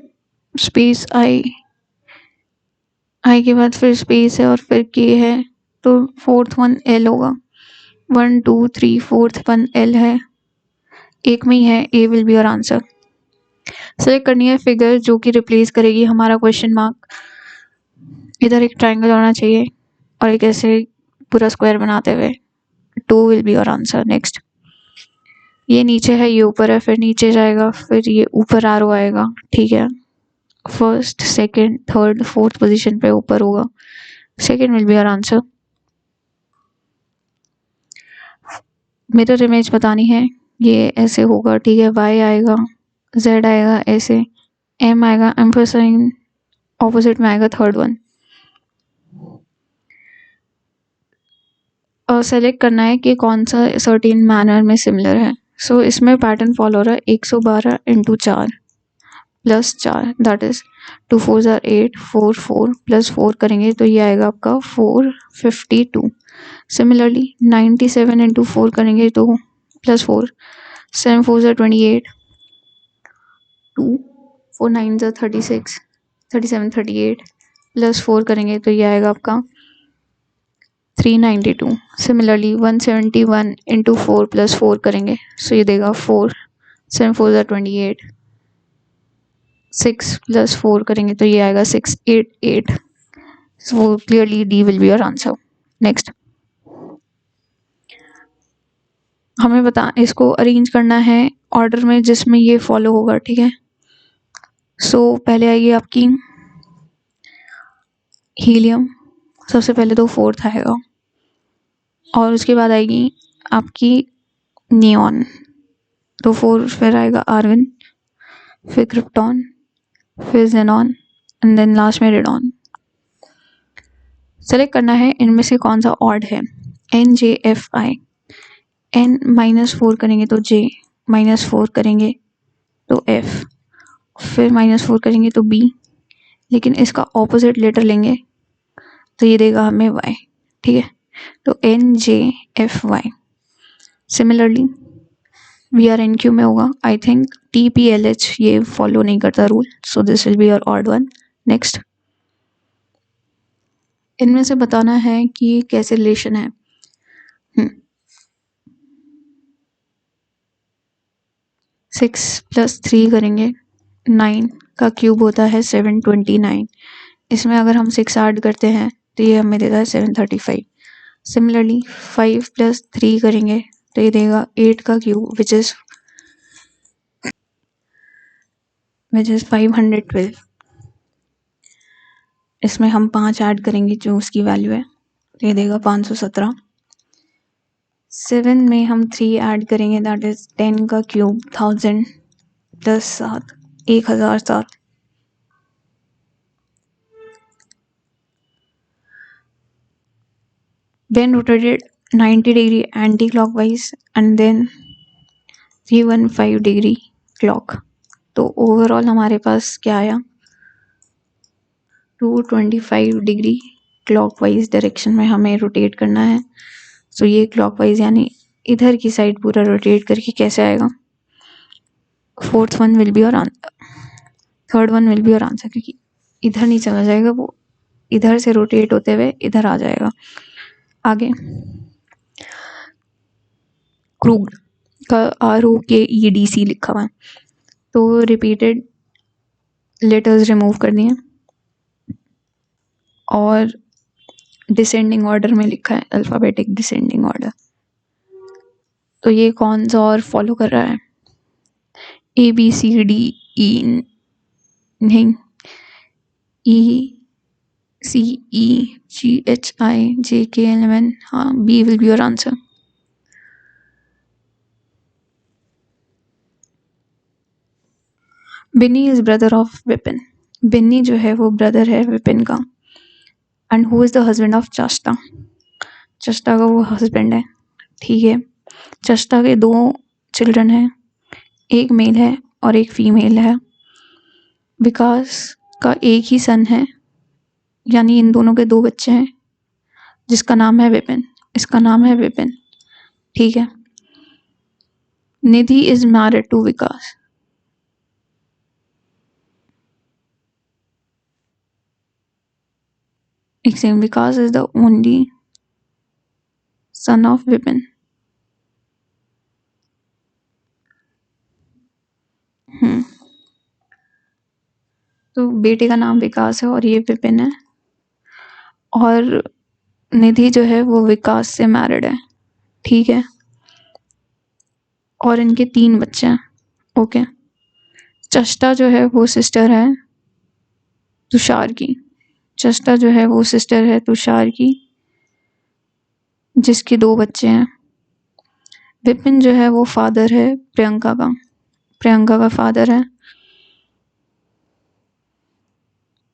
स्पेस I के बाद फिर स्पेस है और फिर K है, तो फोर्थ वन L होगा। 1 2 3 फोर्थ वन L है, एक में ही है, A will be your answer. Select करनी है फिगर जो कि रिप्लेस करेगी हमारा क्वेश्चन मार्क। इधर एक ट्राइंगल होना चाहिए और एक ऐसे पूरा स्क्वायर बनाते हुए, 2 will be your answer. Next, ये नीचे है, ये ऊपर है, फिर नीचे जाएगा, फिर ये ऊपर एरो आएगा, ठीक है। First, second, third, fourth position पे ऊपर होगा, second will be your answer. Mirror image बतानी है, ये ऐसे होगा, ठीक है। Y आएगा, Z आएगा, ऐसे M आएगा, एम्फरसाइन ऑपोजिट में आएगा थर्ड वन। और सेलेक्ट करना है कि कौन सा सर्टेन मैनर में सिमिलर है। सो इसमें पैटर्न फॉलो हो रहा है 112 इंटू 4 प्लस 4, दैट इज 2 4 ज़ार 8, 4 4 प्लस 4 करेंगे तो ये आएगा आपका 452। सिमिलरली 97 इंटू 4 करेंगे तो प्लस 4, 7 4 ज़ार 28, 2 4 9 ज़ार 36, 37 38 प्लस 4 करेंगे तो ये आएगा आपका 392। सिमिलरली 171 इंटू 4 प्लस 4 करेंगे सो ये देगा 4, 7 4 ज़ार 28, 6 प्लस 4 करेंगे तो ये आएगा 688। So clearly D will be your answer. Next, हमें इसको अरेंज करना है ऑर्डर में जिसमें ये फॉलो होगा, ठीक है। सो पहले आएगी आपकी हीलियम, सबसे पहले तो फोर्थ आएगा, और उसके बाद आएगी आपकी नियॉन, तो 4 फिर आएगा आर्गन, फिर क्रिप्टॉन, फिर जेनॉन एंड देन लास्ट में रेडॉन। सेलेक्ट करना है इनमें से कौन सा ऑड है। NJFI, N -4 करेंगे तो J, -4 करेंगे तो F, फिर -4 करेंगे तो B, लेकिन इसका ऑपोजिट लेटर लेंगे तो ये देगा हमें Y, ठीक है। तो NJFY। सिमिलरली VRNQ में होगा, आई थिंक TPLH ये फॉलो नहीं करता rule, so this will be your odd one. Next, इनमें से बताना है कि कैसे रिलेशन है। 6 + 3 करेंगे, 9 का क्यूब होता है 729, इसमें अगर हम 6 ऐड करते हैं तो ये हमें देता है 735। सिमिलरली 5 + 3 करेंगे तो ये देगा 8 का क्यूब विच इज 512। इसमें हम 5 ऐड करेंगे जो उसकी वैल्यू है तो ये देगा 517। 7 में हम 3 ऐड करेंगे दैट इज 10 का cube 1000 + 7 1007। Then rotated 90 degree anti-clockwise and then 315 degree clock। तो ओवरऑल हमारे पास क्या आया, 225 डिग्री क्लॉकवाइज डायरेक्शन में हमें रोटेट करना है। सो ये क्लॉकवाइज यानी इधर की साइड पूरा रोटेट करके कैसे आएगा, fourth one will be your answer, third one will be your answer, क्योंकि इधर नहीं चला जाएगा, वो इधर से रोटेट होते हुए इधर आ जाएगा। आगे क्रूग का ROKEDC लिखा हुआ है, तो रिपीटेड लेटर्स रिमूव कर दिए और डिसेंडिंग ऑर्डर में लिखा है, अल्फ़ाबेटिक डिसेंडिंग ऑर्डर। तो ये कौन सा और फॉलो कर रहा है, ABCDE नहीं, ECEGHIJKLMN, हाँ B will be your answer. Binni is brother of Vipin. Binni जो है वो ब्रदर है विपिन का. And who is the husband of Chashta. Chashta का वो हस्बैंड है. ठीक है. चष्टा के 2 चिल्ड्रन हैं, एक मेल है और एक फीमेल है. विकास का एक ही सन है, यानी इन दोनों के 2 बच्चे हैं, जिसका नाम है विपिन. इसका नाम है विपिन. ठीक है. Nidhi is married to Vikas. Exam, Vikas is the only son of Vipin. तो बेटे का नाम विकास है और ये विपिन है. और निधि जो है वो विकास से मैरिड है. ठीक है. और इनके 3 बच्चे हैं. ओके. चष्टा जो है वो सिस्टर है तुषार की. चष्टा जो है वो सिस्टर है तुषार की, जिसके 2 बच्चे हैं. विपिन जो है वो फादर है प्रियंका का. प्रियंका का फादर है,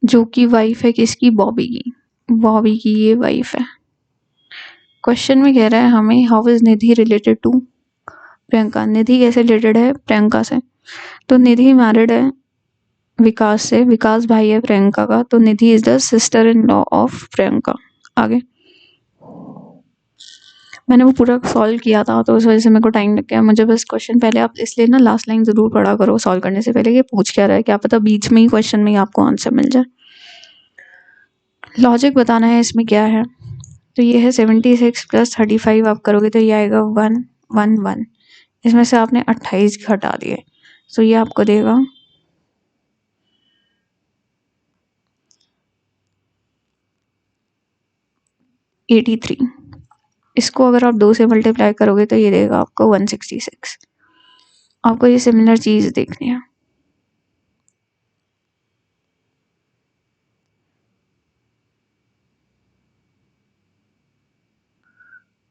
जो कि वाइफ है किसकी, बॉबी की. बॉबी की ये वाइफ है. क्वेश्चन में कह रहा है हमें how is Nidhi related to Priyanka. Nidhi कैसे रिलेटेड है प्रियंका से. तो निधि मैरिड है विकास से. विकास भाई है प्रियंका का. तो Nidhi is the sister in law of Priyanka. आगे मैंने वो पूरा सॉल्व किया था, तो उस वजह से मेरे को टाइम लग गया. मुझे बस क्वेश्चन पहले आप इसलिए ना लास्ट लाइन जरूर पढ़ा करो सॉल्व करने से पहले, ये पूछ क्या रहा है, क्या पता बीच में ही क्वेश्चन में ही आपको आंसर मिल जाए. लॉजिक बताना है इसमें क्या है. तो ये है 76 + 35 आप करोगे तो ये आएगा 111. इसमें से आपने 28 घटा दिए, तो ये आपको देगा 83. इसको अगर आप 2 से मल्टीप्लाई करोगे तो ये देगा आपको 166. आपको ये सिमिलर चीज देखनी है.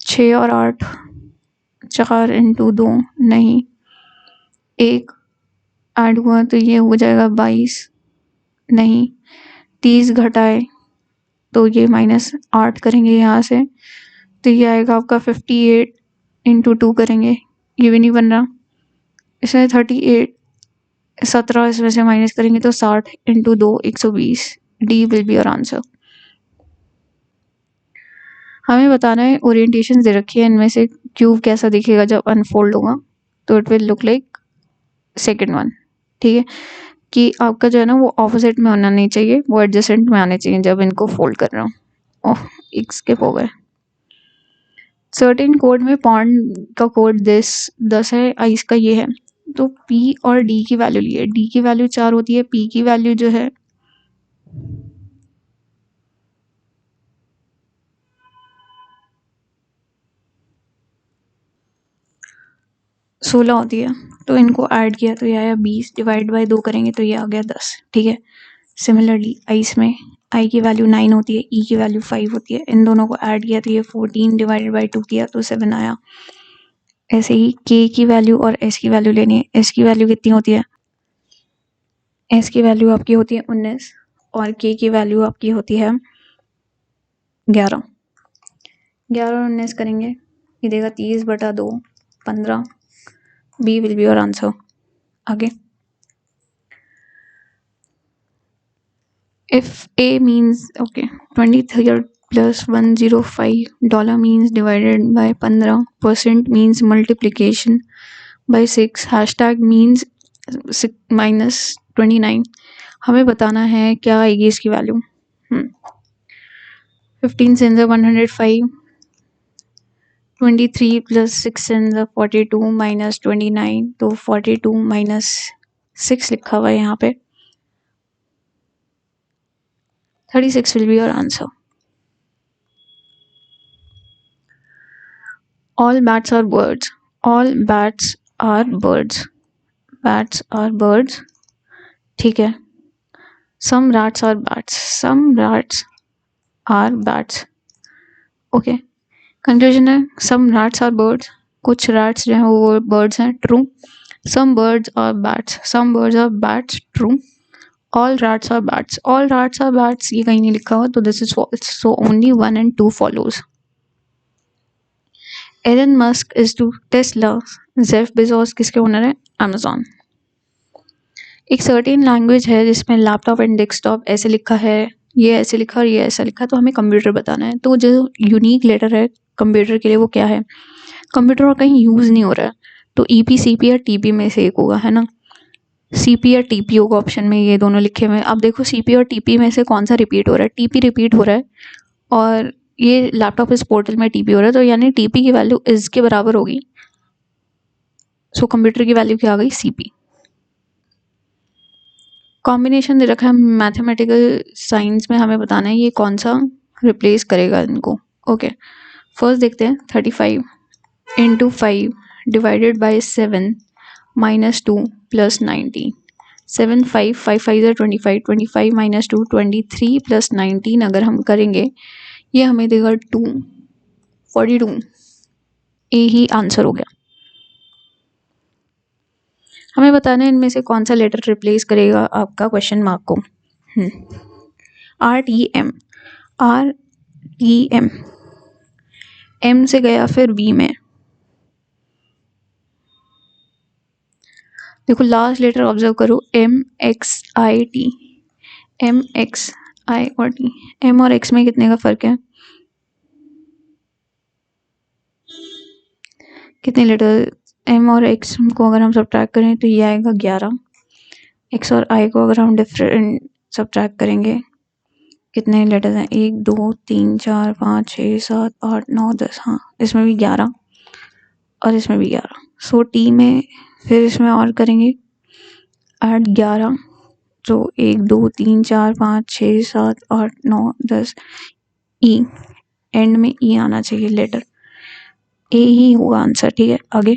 6 और 8, 4 × 2 नहीं, 1 ऐड हुआ तो ये हो जाएगा 22. नहीं, 30 घटाए तो ये -8 करेंगे यहाँ से, तो ये आएगा आपका 58 × 2 करेंगे, ये भी नहीं बन रहा. इसमें 38, 17 इसमें से माइनस करेंगे तो 60 × 2 120. D will be your answer. हमें बताना है ओरिएंटेशन दे रखी है, इनमें से क्यूब कैसा दिखेगा जब अनफोल्ड होगा. तो it will look like second one. ठीक है. कि आपका जो है ना वो ऑपोजिट में होना नहीं चाहिए, वो एडजेसेंट में आने चाहिए जब इनको फोल्ड कर रहा हूँ. ओह, एक स्किप हो गए. सर्टेन कोड में पॉन्ड का कोड 10 है, आइस का ये है. तो पी और डी की वैल्यू लिए. डी की वैल्यू 4 होती है, पी की वैल्यू जो है 16 होती है. तो इनको ऐड किया तो ये आया 20, डिवाइड बाय 2 करेंगे तो ये आ गया 10. ठीक है. सिमिलरली आइस में आई की वैल्यू 9 होती है, ई की वैल्यू 5 होती है. इन दोनों को ऐड किया तो ये 14, डिवाइडेड बाय 2 किया तो 7 आया. ऐसे ही के की वैल्यू और एस की वैल्यू लेनी है. एस की वैल्यू कितनी होती है, एस की वैल्यू आपकी होती है 19 और के की वैल्यू आपकी होती है 11. 11 और 19 करेंगे, ये देगा 30/2, 15. B will be your answer. आगे if A means okay 23 plus 105 dollar means divided by 15% means multiplication by 6 hashtag means -29. हमें बताना है क्या आएगी इसकी वैल्यू. 15 से 105, 23 plus 6 से 42 minus 29, तो 42 minus 6 लिखा हुआ है यहाँ पे. 36 will be your answer. All bats are birds. All bats are birds. Bats are birds. ठीक है. Some rats are bats, some rats are bats. Okay, conclusion है सम रैट्स आर बर्ड्स, कुछ रैट्स जो हैं वो बर्ड्स हैं, true. Some birds are bats, some birds are bats, true. All rats are bats, all rats are bats, ये कहीं नहीं लिखा हुआ तो this is false, so only 1 and 2 follows. Elon Musk is to Tesla, Jeff Bezos किसके owner है, Amazon. एक certain language है जिसमें लैपटॉप एंड डेस्कटॉप ऐसे लिखा है, ये ऐसे लिखा और ये ऐसा लिखा, तो हमें कंप्यूटर बताना है। तो जो यूनिक लेटर है कंप्यूटर के लिए वो क्या है, कंप्यूटर और कहीं यूज़ नहीं हो रहा है, तो ईपी सीपी या टीपी में से एक होगा, है ना। सीपी या टीपी होगा ऑप्शन में, ये दोनों लिखे हुए हैं। अब देखो सीपी और टीपी में से कौन सा रिपीट हो रहा है, टीपी रिपीट हो रहा है और ये लैपटॉप इस पोर्टल में टीपी हो रहा है, तो यानी टीपी की वैल्यू इस के बराबर होगी। सो कंप्यूटर की वैल्यू क्या आ गई, सीपी। कॉम्बिनेशन दे रखा है मैथमेटिकल साइंस में, हमें बताना है ये कौन सा रिप्लेस करेगा इनको। ओके, फर्स्ट देखते हैं 35 into 5 divided by 7 minus 2 plus 19। 7 5 5 5 है 25, 25 माइनस 2 23 प्लस 19 अगर हम करेंगे ये हमें देगा 2 42। ए ही आंसर हो गया। हमें बताना है इनमें से कौन सा लेटर रिप्लेस करेगा आपका क्वेश्चन मार्क को। RTM, RTM, M से गया फिर V में, देखो लास्ट लेटर ऑब्जर्व करो, MXIT, MXI और T, M और X में कितने का फर्क है, कितने लेटर, M और X को अगर हम सब्ट्रैक्ट करें तो ये आएगा 11, X और I को अगर हम डिफरेंट सब्ट्रैक्ट करेंगे कितने लेटर्स हैं, 1 2 3 4 5 6 7 8 9 10, हाँ इसमें भी 11 और इसमें भी 11। सो टी में फिर इसमें और करेंगे ऐड 11, तो 1 2 3 4 5 6 7 8 9 10, ई एंड में ई आना चाहिए लेटर, ए ही होगा आंसर। ठीक है, आगे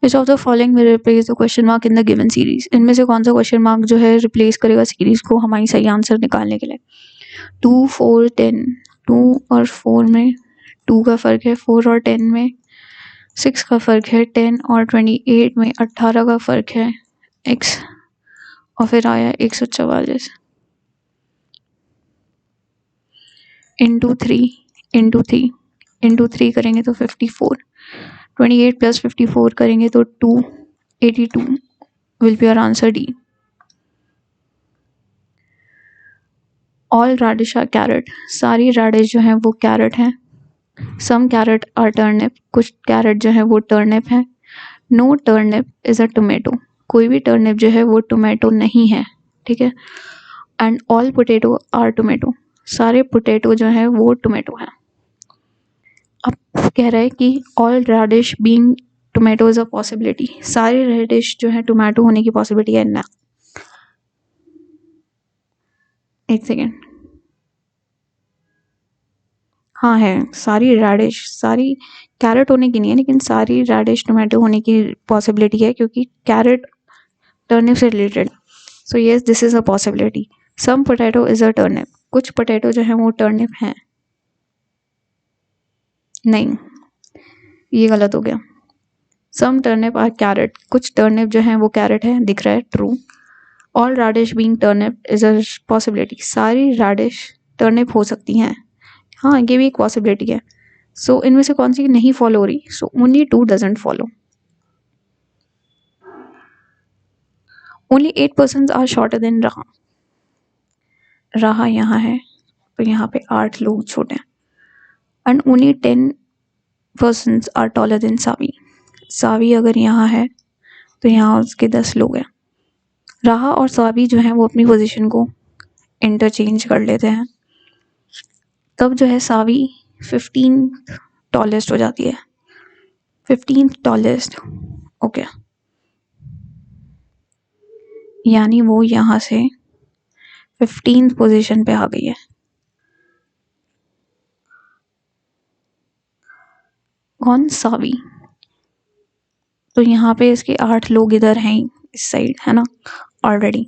which of the following will replace the question mark in the given series, इनमें से कौन सा क्वेश्चन मार्क जो है रिप्लेस करेगा सीरीज को हमारी सही आंसर निकालने के लिए। 2 4 10, 2 और 4 में 2 का फर्क है, 4 और 10 में 6 का फर्क है, 10 और 28 में 18 का फर्क है, x और फिर आया 144 इंटू 3 इंटू 3 इंटू 3 करेंगे तो 54, 28 प्लस 54 करेंगे तो 282 will be our answer D. All radish are carrot, सारी रेडिश जो हैं वो कैरेट हैं। सम कैरेट आर टर्निप, कुछ कैरेट जो है वो टर्निप है। No turnip is a tomato, कोई भी टर्निप जो है वो टोमेटो नहीं है। ठीक है, and all potato are tomato, सारे पोटैटो जो है वो टोमेटो हैं। अब कह रहा है कि all radish being tomato is a possibility, सारे रेडिश जो है टोमेटो होने की पॉसिबिलिटी है ना। एक सेकेंड, हाँ है, सारी रेडिश, सारी कैरेट होने की नहीं है लेकिन सारी रेडिश टोमेटो होने की पॉसिबिलिटी है क्योंकि कैरेट टर्निप से related. So yes this is a possibility. Some potato is a turnip, कुछ पोटैटो जो है वो टर्निप हैं, नहीं ये गलत हो गया। सम टर्निप आर कैरेट, कुछ टर्निप जो है वो कैरेट है, दिख रहा है, true. All radish being turnip is a possibility, सारी रेडिश टर्निप हो सकती हैं, हाँ ये भी एक पॉसिबिलिटी है। सो इनमें से कौन सी नहीं फॉलो हो रही, so only 2 doesn't follow. Only 8 person are shorter than रहा, रहा यहाँ है तो यहाँ पे 8 लोग छोटे हैं। And only 10 person are taller than Savi, Savi अगर यहाँ है तो यहाँ उसके 10 लोग हैं। राहा और सावी जो है वो अपनी पोजीशन को इंटरचेंज कर लेते हैं, तब जो है सावी 15th टॉलेस्ट हो जाती है, 15th टॉलेस्ट। ओके, यानी वो यहाँ से 15th पोजीशन पे आ गई है। कौन, सावी, तो यहाँ पे इसके 8 लोग इधर हैं इस साइड, है ना ऑलरेडी।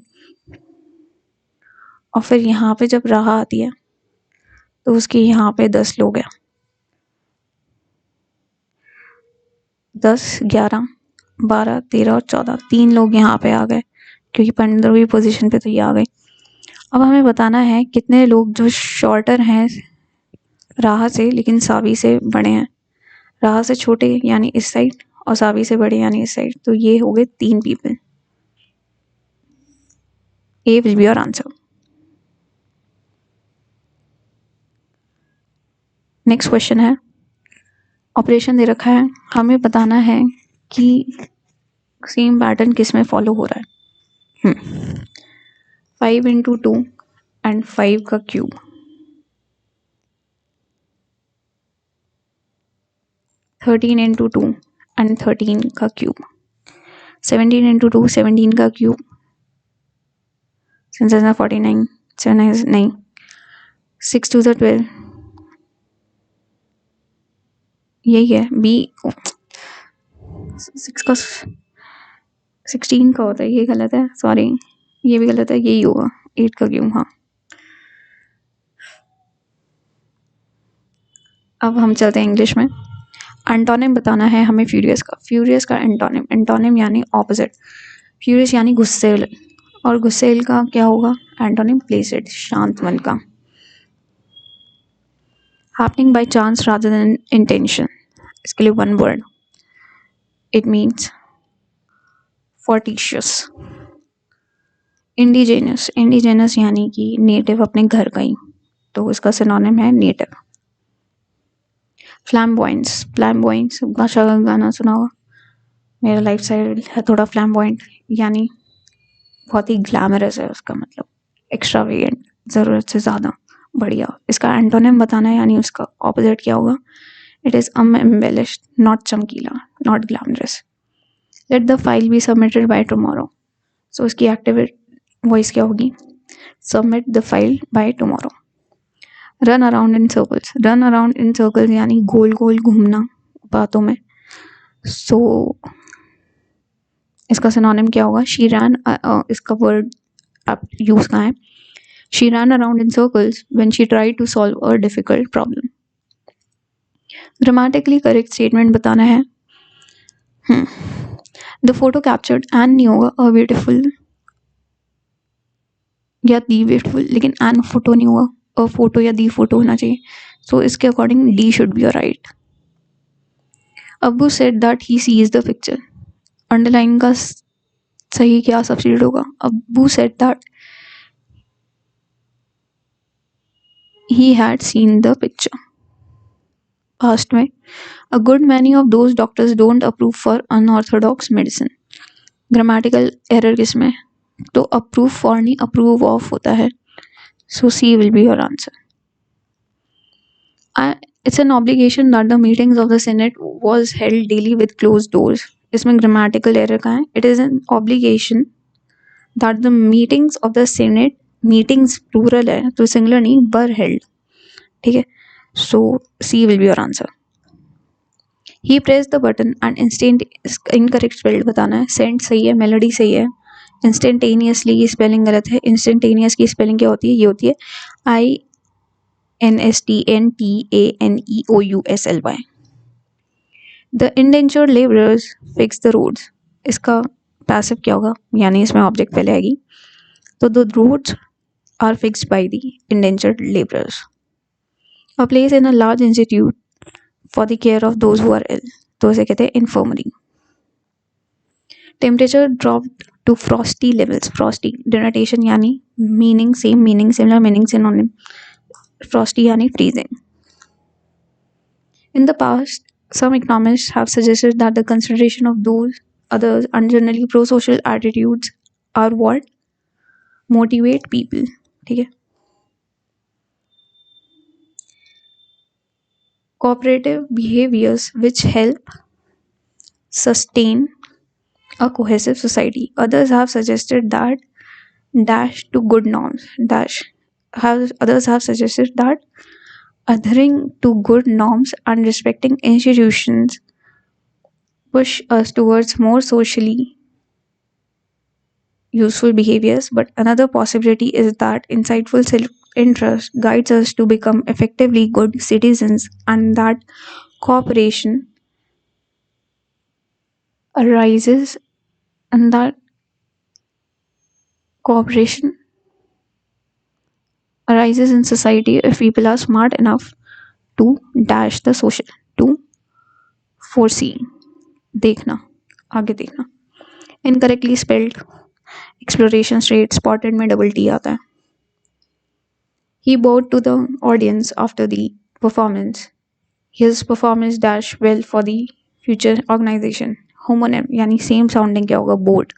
और फिर यहाँ पे जब राह आती है तो उसके यहाँ पे 10 लोग हैं, 10, 11, 12, 13 और 14, 3 लोग यहाँ पे आ गए क्योंकि 15वीं पोजीशन पे तो ये आ गई। अब हमें बताना है कितने लोग जो शॉर्टर हैं राह से लेकिन सावी से बड़े हैं, राह से छोटे यानी इस साइड और सावी से बड़े यानी इस साइड, तो ये हो गए 3 people. A will be your answer. Next question है, ऑपरेशन दे रखा है, हमें बताना है कि सेम पैटर्न किस में फॉलो हो रहा है। 5 into 2 एंड 5 का क्यूब, 13 into 2 एंड 13 का क्यूब, 17 into 2 17 का क्यूब, 49, 7 नहीं, 6 to the 12, यही है बी। 6 का 16 का होता है, ये गलत है, सॉरी ये भी गलत है, यही होगा 8 का क्यूब। हाँ, अब हम चलते हैं इंग्लिश में। एंटोनिम बताना है हमें फ्यूरियस का। फ्यूरियस का एंटोनिम, एंटोनिम यानी ऑपोजिट, फ्यूरियस यानी गुस्सेल, और गुस्सेल का क्या होगा एंटोनिम? प्लेसिड, शांत मन का। Happening by chance rather than intention, इसके लिए one word, it means fortuitous. Indigenous, indigenous यानी कि नेटिव, अपने घर का ही, तो इसका सिनोनिम है नेटिव। फ्लैम्बॉयंस, फ्लैम्बॉयंस भाषा का गाना सुना होगा, मेरा लाइफ स्टाइल है थोड़ा फ्लैम्बॉयंट, यानी बहुत ही ग्लैमरस है, उसका मतलब एक्स्ट्रावेगेंट, ज़रूरत से ज़्यादा बढ़िया। इसका एंटोनिम बताना है यानी उसका ऑपोजिट क्या होगा? इट इज़ एम्बेलिश्ड, नॉट चमकीला, not glamorous. Let the file be submitted by tomorrow, so इसकी एक्टिव वॉइस क्या होगी? Submit the file by tomorrow. Run around in circles, run around in circles यानी गोल गोल घूमना बातों में, सो इसका सिनोनिम क्या होगा? शी रैन, इसका वर्ड आप यूज कहाँ है? She ran around in circles when she tried to solve a difficult problem. Grammatically correct statement बताना है। द फोटो कैप्चर्ड एन नहीं होगा, अ ब्यूटीफुल या दी ब्यूटीफुल, लेकिन एन फोटो नहीं होगा, अ फोटो या दी फोटो होना चाहिए, सो इसके according D should be right. Abbu said that he sees the picture, underline का सही क्या सब्स्टिट्यूट होगा? Abbu said that he had seen the picture. Past में, a good many of those doctors don't approve for unorthodox medicine. Grammatical error किसमें? तो approve for नहीं, approve of होता है, so C will be your answer. It's an obligation that the meetings of the Senate was held daily with closed doors. इसमें grammatical error का है, it is an obligation that the meetings of the Senate, meetings plural है तो singular नहीं, were held, ठीक है, so C will be your answer. He pressed the button and instant, incorrect spelled बताना है, sent सही है, melody सही है, instantaneously की spelling गलत है, instantaneous की spelling क्या होती है? ये होती है INSTNTANEOUSLY. The indentured laborers fix the roads, इसका passive क्या होगा? यानी इसमें object पहले आएगी, तो the roads are fixed by the indentured laborers. A place in a large institute for the care of those who are ill, तो इसे कहते हैं infirmary. Temperature dropped to frosty levels, frosty denotation यानी meaning same meaning, similar meaning, synonym. Frosty यानी freezing. In the past, some economists have suggested that the consideration of those others and generally pro-social attitudes are what motivate people, ठीक है. Cooperative behaviors which help sustain a cohesive society. Others have suggested that dash to good norms, others have suggested that adhering to good norms and respecting institutions push us towards more socially useful behaviors, but another possibility is that insightful self interest guides us to become effectively good citizens, and that cooperation arises and that cooperation arises in society if people are smart enough to dash the social, to foresee, देखना, आगे देखना. Incorrectly spelled exploration straight spotted में double T आता है. He bowed to the audience after the performance. His performance dash well for the future organization. Homonym यानी same sounding क्या होगा? Board.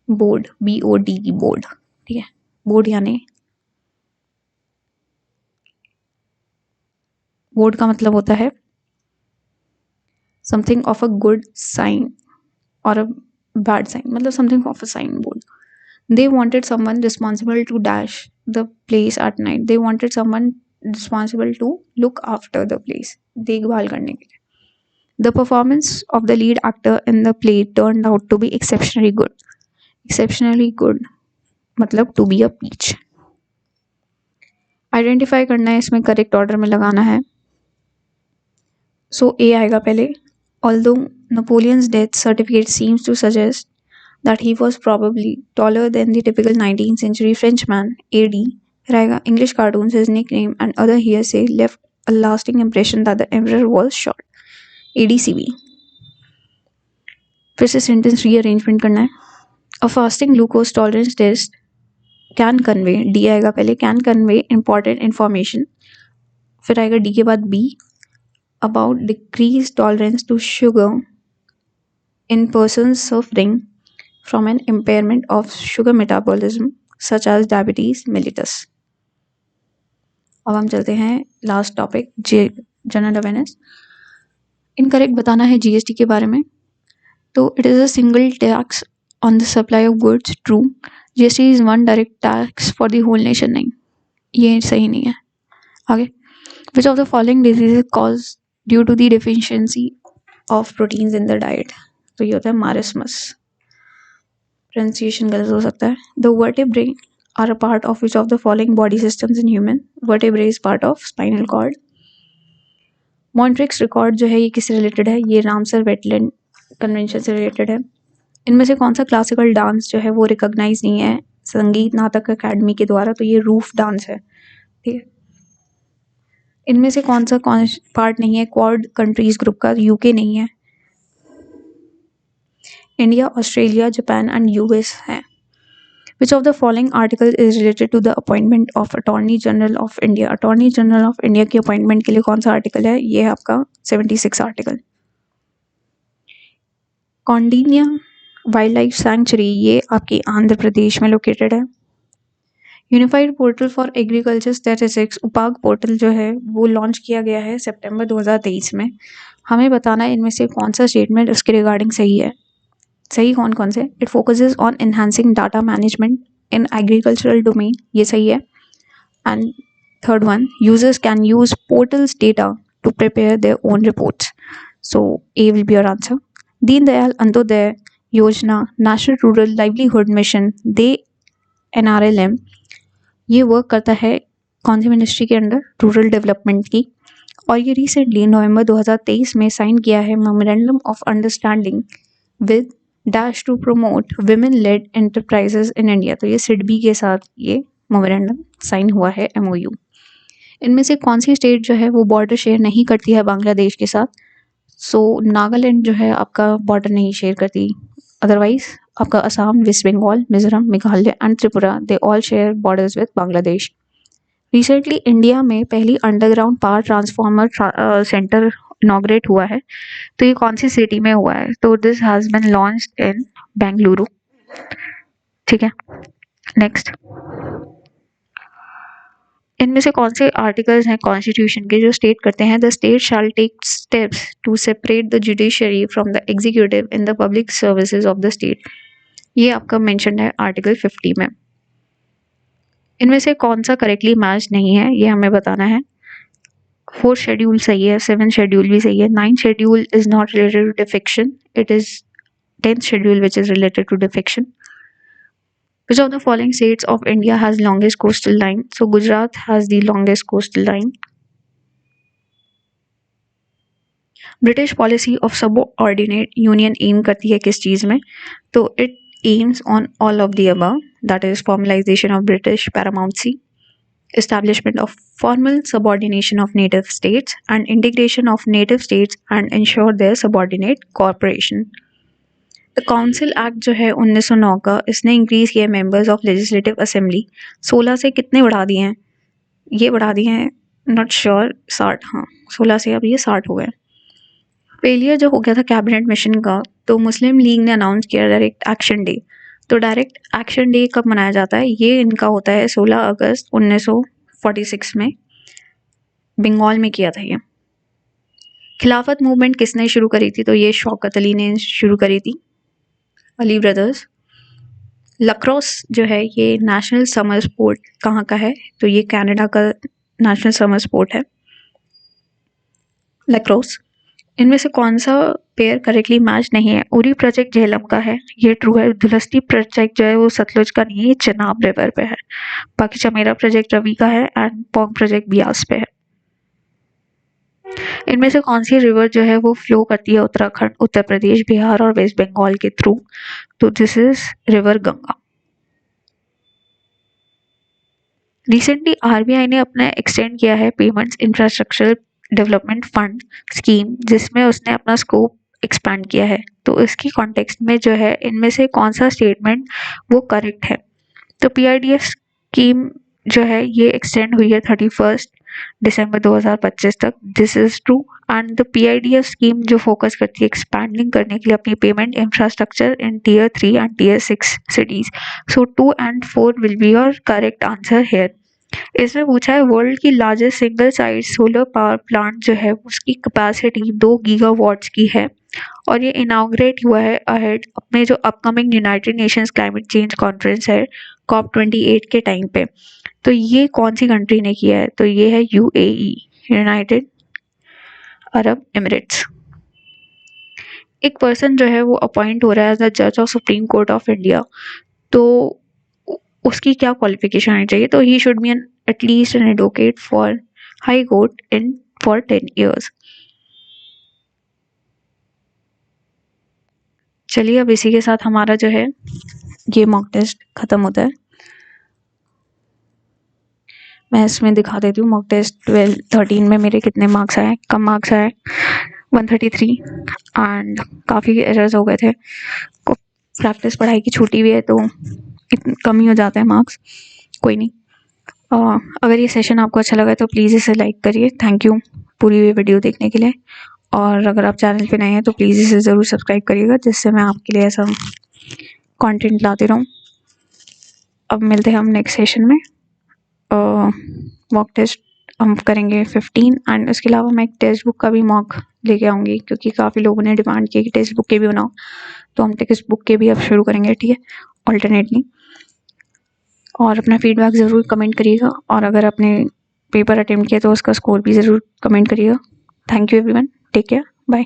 Board BOD board. ठीक है. बोर्ड यानी board का मतलब होता है something of a good sign और अ बैड साइन, मतलब something of a sign board. They wanted someone responsible to dash the place at night. They wanted someone responsible to look after the place. देखभाल करने के लिए. The performance of the lead actor in the play turned out to be exceptionally good. Exceptionally good मतलब to be a peach. Identify करना है, इसमें correct order में लगाना है. So A आएगा पहले. Although Napoleon's death certificate seems to suggest that he was probably taller than the typical 19th century Frenchman, AD, रहेगा. English cartoons, his nickname and other hearsay left a lasting impression that the emperor was short. ADCB. फिर से sentence rearrangement करना है. A fasting glucose tolerance test can convey, D आएगा पहले, can convey important information. फिर आएगा D के बाद B, about decreased tolerance to sugar in persons suffering from an impairment of sugar metabolism such as diabetes mellitus. अब हम चलते हैं last topic, general awareness. Incorrect बताना है जीएसटी के बारे में. तो it is a single tax on the supply of goods. True. GST is one direct tax for the whole nation. नहीं, ये सही नहीं है. आगे. Which of the following disease cause due to the deficiency of proteins in the diet. तो ये होता है मारिस्मस. प्रोनाउंसिएशन गलत हो सकता है. The vertebrae are a part of which of the following body systems in human? Vertebrae is part of spinal cord. Montreux record जो है ये किससे रिलेटेड है? ये रामसर वेटलैंड कन्वेंशन से रिलेटेड है. इनमें से कौन सा क्लासिकल डांस जो है वो रिकॉग्नाइज नहीं है संगीत नाटक अकेडमी के द्वारा? तो ये रूफ डांस है. ठीक है. इनमें से कौन सा पार्ट नहीं है क्वाड कंट्रीज ग्रुप का? यूके नहीं है. India, Australia, Japan and US है. Which of the following article is related to the appointment of Attorney General of India? Attorney General of India की अपॉइंटमेंट के लिए कौन सा आर्टिकल है? ये है आपका 76 article. Kaundinya wildlife sanctuary ये आपकी आंध्र प्रदेश में लोकेटेड है. Unified portal for agriculture statistics UPAg portal जो है वो लॉन्च किया गया है सितंबर 2023 में. हमें बताना है इनमें से कौन सा स्टेटमेंट उसके रिगार्डिंग सही है. सही कौन कौन से? It focuses on enhancing data management in agricultural domain. ये सही है. And third one, users can use portals data to prepare their own reports. So A will be your answer. Deendayal Antyodaya Yojana, national rural livelihood mission, दे NRLM, ये work करता है कौन सी ministry के अंडर? रूरल डेवलपमेंट की. और ये रिसेंटली नवंबर 2023 में साइन किया है memorandum of understanding with dash to promote women led enterprises in India. तो ये सिडबी के साथ ये मेमोरेंडम साइन हुआ है MOU. इनमें से कौन सी स्टेट जो है वो बॉर्डर शेयर नहीं करती है बांग्लादेश के साथ? सो नागालैंड जो है आपका बॉर्डर नहीं शेयर करती. अदरवाइज आपका Assam, west Bengal, Mizoram, Meghalaya and Tripura, they all share borders with Bangladesh. Recently India में पहली underground power transformer centre inaugurate हुआ है. तो ये कौन सी सिटी में हुआ है? तो this has been launched in Bengaluru. ठीक है. नेक्स्ट, इनमें से कौन से आर्टिकल्स हैं कॉन्स्टिट्यूशन के जो स्टेट करते हैं the state shall take steps to separate the judiciary from the executive in the public services of the state. ये आपका मेंशन है आर्टिकल 50 में. इनमें से कौन सा करेक्टली मैच नहीं है ये हमें बताना है. 4th शेड्यूल सही है, 7th शेड्यूल भी सही है, 9th schedule is not related to defection, it is 10th schedule which is related to defection. Which of the following states of India has longest coastal line? So Gujarat has the longest coastal line. British policy of subordinate union aim करती है किस चीज में? तो it aims on all of the above, that is formalization of British paramountcy, establishment of formal subordination of native states, and integration of native states and ensure their subordinate cooperation. The council act जो है 1909 का, इसने increase किया members of legislative assembly 16 से कितने बढ़ा दिए हैं? ये बढ़ा दिए हैं, नॉट श्योर, 60, हाँ 16 से अब ये 60 हो गए। फेलियर जो हो गया था कैबिनेट मिशन का, तो मुस्लिम लीग ने अनाउंस किया डायरेक्ट एक्शन डे। तो डायरेक्ट एक्शन डे कब मनाया जाता है? ये इनका होता है 16 अगस्त 1946 में, बंगाल में किया था ये। खिलाफत मूवमेंट किसने शुरू करी थी? तो ये शौकत अली ने शुरू करी थी, अली ब्रदर्स। लक्रोस जो है ये नेशनल समर स्पोर्ट कहाँ का है? तो ये कनाडा का नेशनल समर स्पोर्ट है, लक्रोस। इनमें से कौन सा पेयर करेक्टली मैच नहीं है? उरी प्रोजेक्ट झेलम का है, ये ट्रू है। धुलस्ती प्रोजेक्ट जो है वो सतलुज का नहीं है, ये चनाब रिवर पे है। बाकी चमेरा प्रोजेक्ट रवि का है एंड पोंग प्रोजेक्ट ब्यास पे है। इनमें से कौन सी रिवर जो है वो फ्लो करती है उत्तराखंड, उत्तर प्रदेश, बिहार और वेस्ट बंगाल के थ्रू? तो this is river Ganga. Recently RBI ने अपना एक्सटेंड किया है payments infrastructure development fund scheme, जिसमें उसने अपना स्कोप एक्सपैंड किया है। तो इसकी कॉन्टेक्स्ट में जो है इनमें से कौन सा स्टेटमेंट वो करेक्ट है? तो पीआईडीएफ स्कीम जो है ये एक्सटेंड हुई है 31 दिसंबर 2025 तक, this is true. And the PIDF scheme जो फोकस करती है एक्सपैंडिंग करने के लिए अपनी payment infrastructure in Tier 3 and Tier 6 cities. So 2 and 4 will be your correct answer here. इसमें पूछा है वर्ल्ड की largest single site solar power plant जो है उसकी कैपेसिटी 2 गीगावाट्स की है और ये इनाग्रेट हुआ है अहेड अपने जो upcoming United Nations climate change conference है COP28 के टाइम पे। तो ये कौन सी कंट्री ने किया है? तो ये है UAE, यूनाइटेड अरब एमिरेट्स। एक पर्सन जो है वो अपॉइंट हो रहा है एज द जज of supreme court of India, तो उसकी क्या क्वालिफिकेशन होनी चाहिए? तो he should be an at least an advocate for high court in for 10 years। चलिए अब इसी के साथ हमारा जो है ये मॉक टेस्ट खत्म होता है। मैं इसमें दिखा देती हूँ मॉक टेस्ट 12-13 में मेरे कितने मार्क्स आए। कम मार्क्स आए 133 एंड काफ़ी एरर्स हो गए थे। प्रैक्टिस पढ़ाई की छूटी हुई है तो कम ही हो जाते हैं मार्क्स, कोई नहीं। अगर ये सेशन आपको अच्छा लगा तो प्लीज़ इसे लाइक करिए। थैंक यू पूरी ये वीडियो देखने के लिए। और अगर आप चैनल पे नए हैं तो प्लीज़ इसे ज़रूर सब्सक्राइब करिएगा, जिससे मैं आपके लिए ऐसा कंटेंट लाते रहूँ। अब मिलते हैं हम नेक्स्ट सेशन में। मॉक टेस्ट हम करेंगे 15 एंड उसके अलावा मैं एक टेक्स्ट बुक का भी मॉक लेके आऊँगी, क्योंकि काफ़ी लोगों ने डिमांड की कि टेक्स्ट बुक के भी बनाओ, तो हम टेक्स्ट बुक के भी अब शुरू करेंगे, ठीक है, ऑल्टरनेटली। और अपना फीडबैक ज़रूर कमेंट करिएगा और अगर आपने पेपर अटेम्प्ट किया तो उसका स्कोर भी ज़रूर कमेंट करिएगा। Thank you everyone, take care, bye.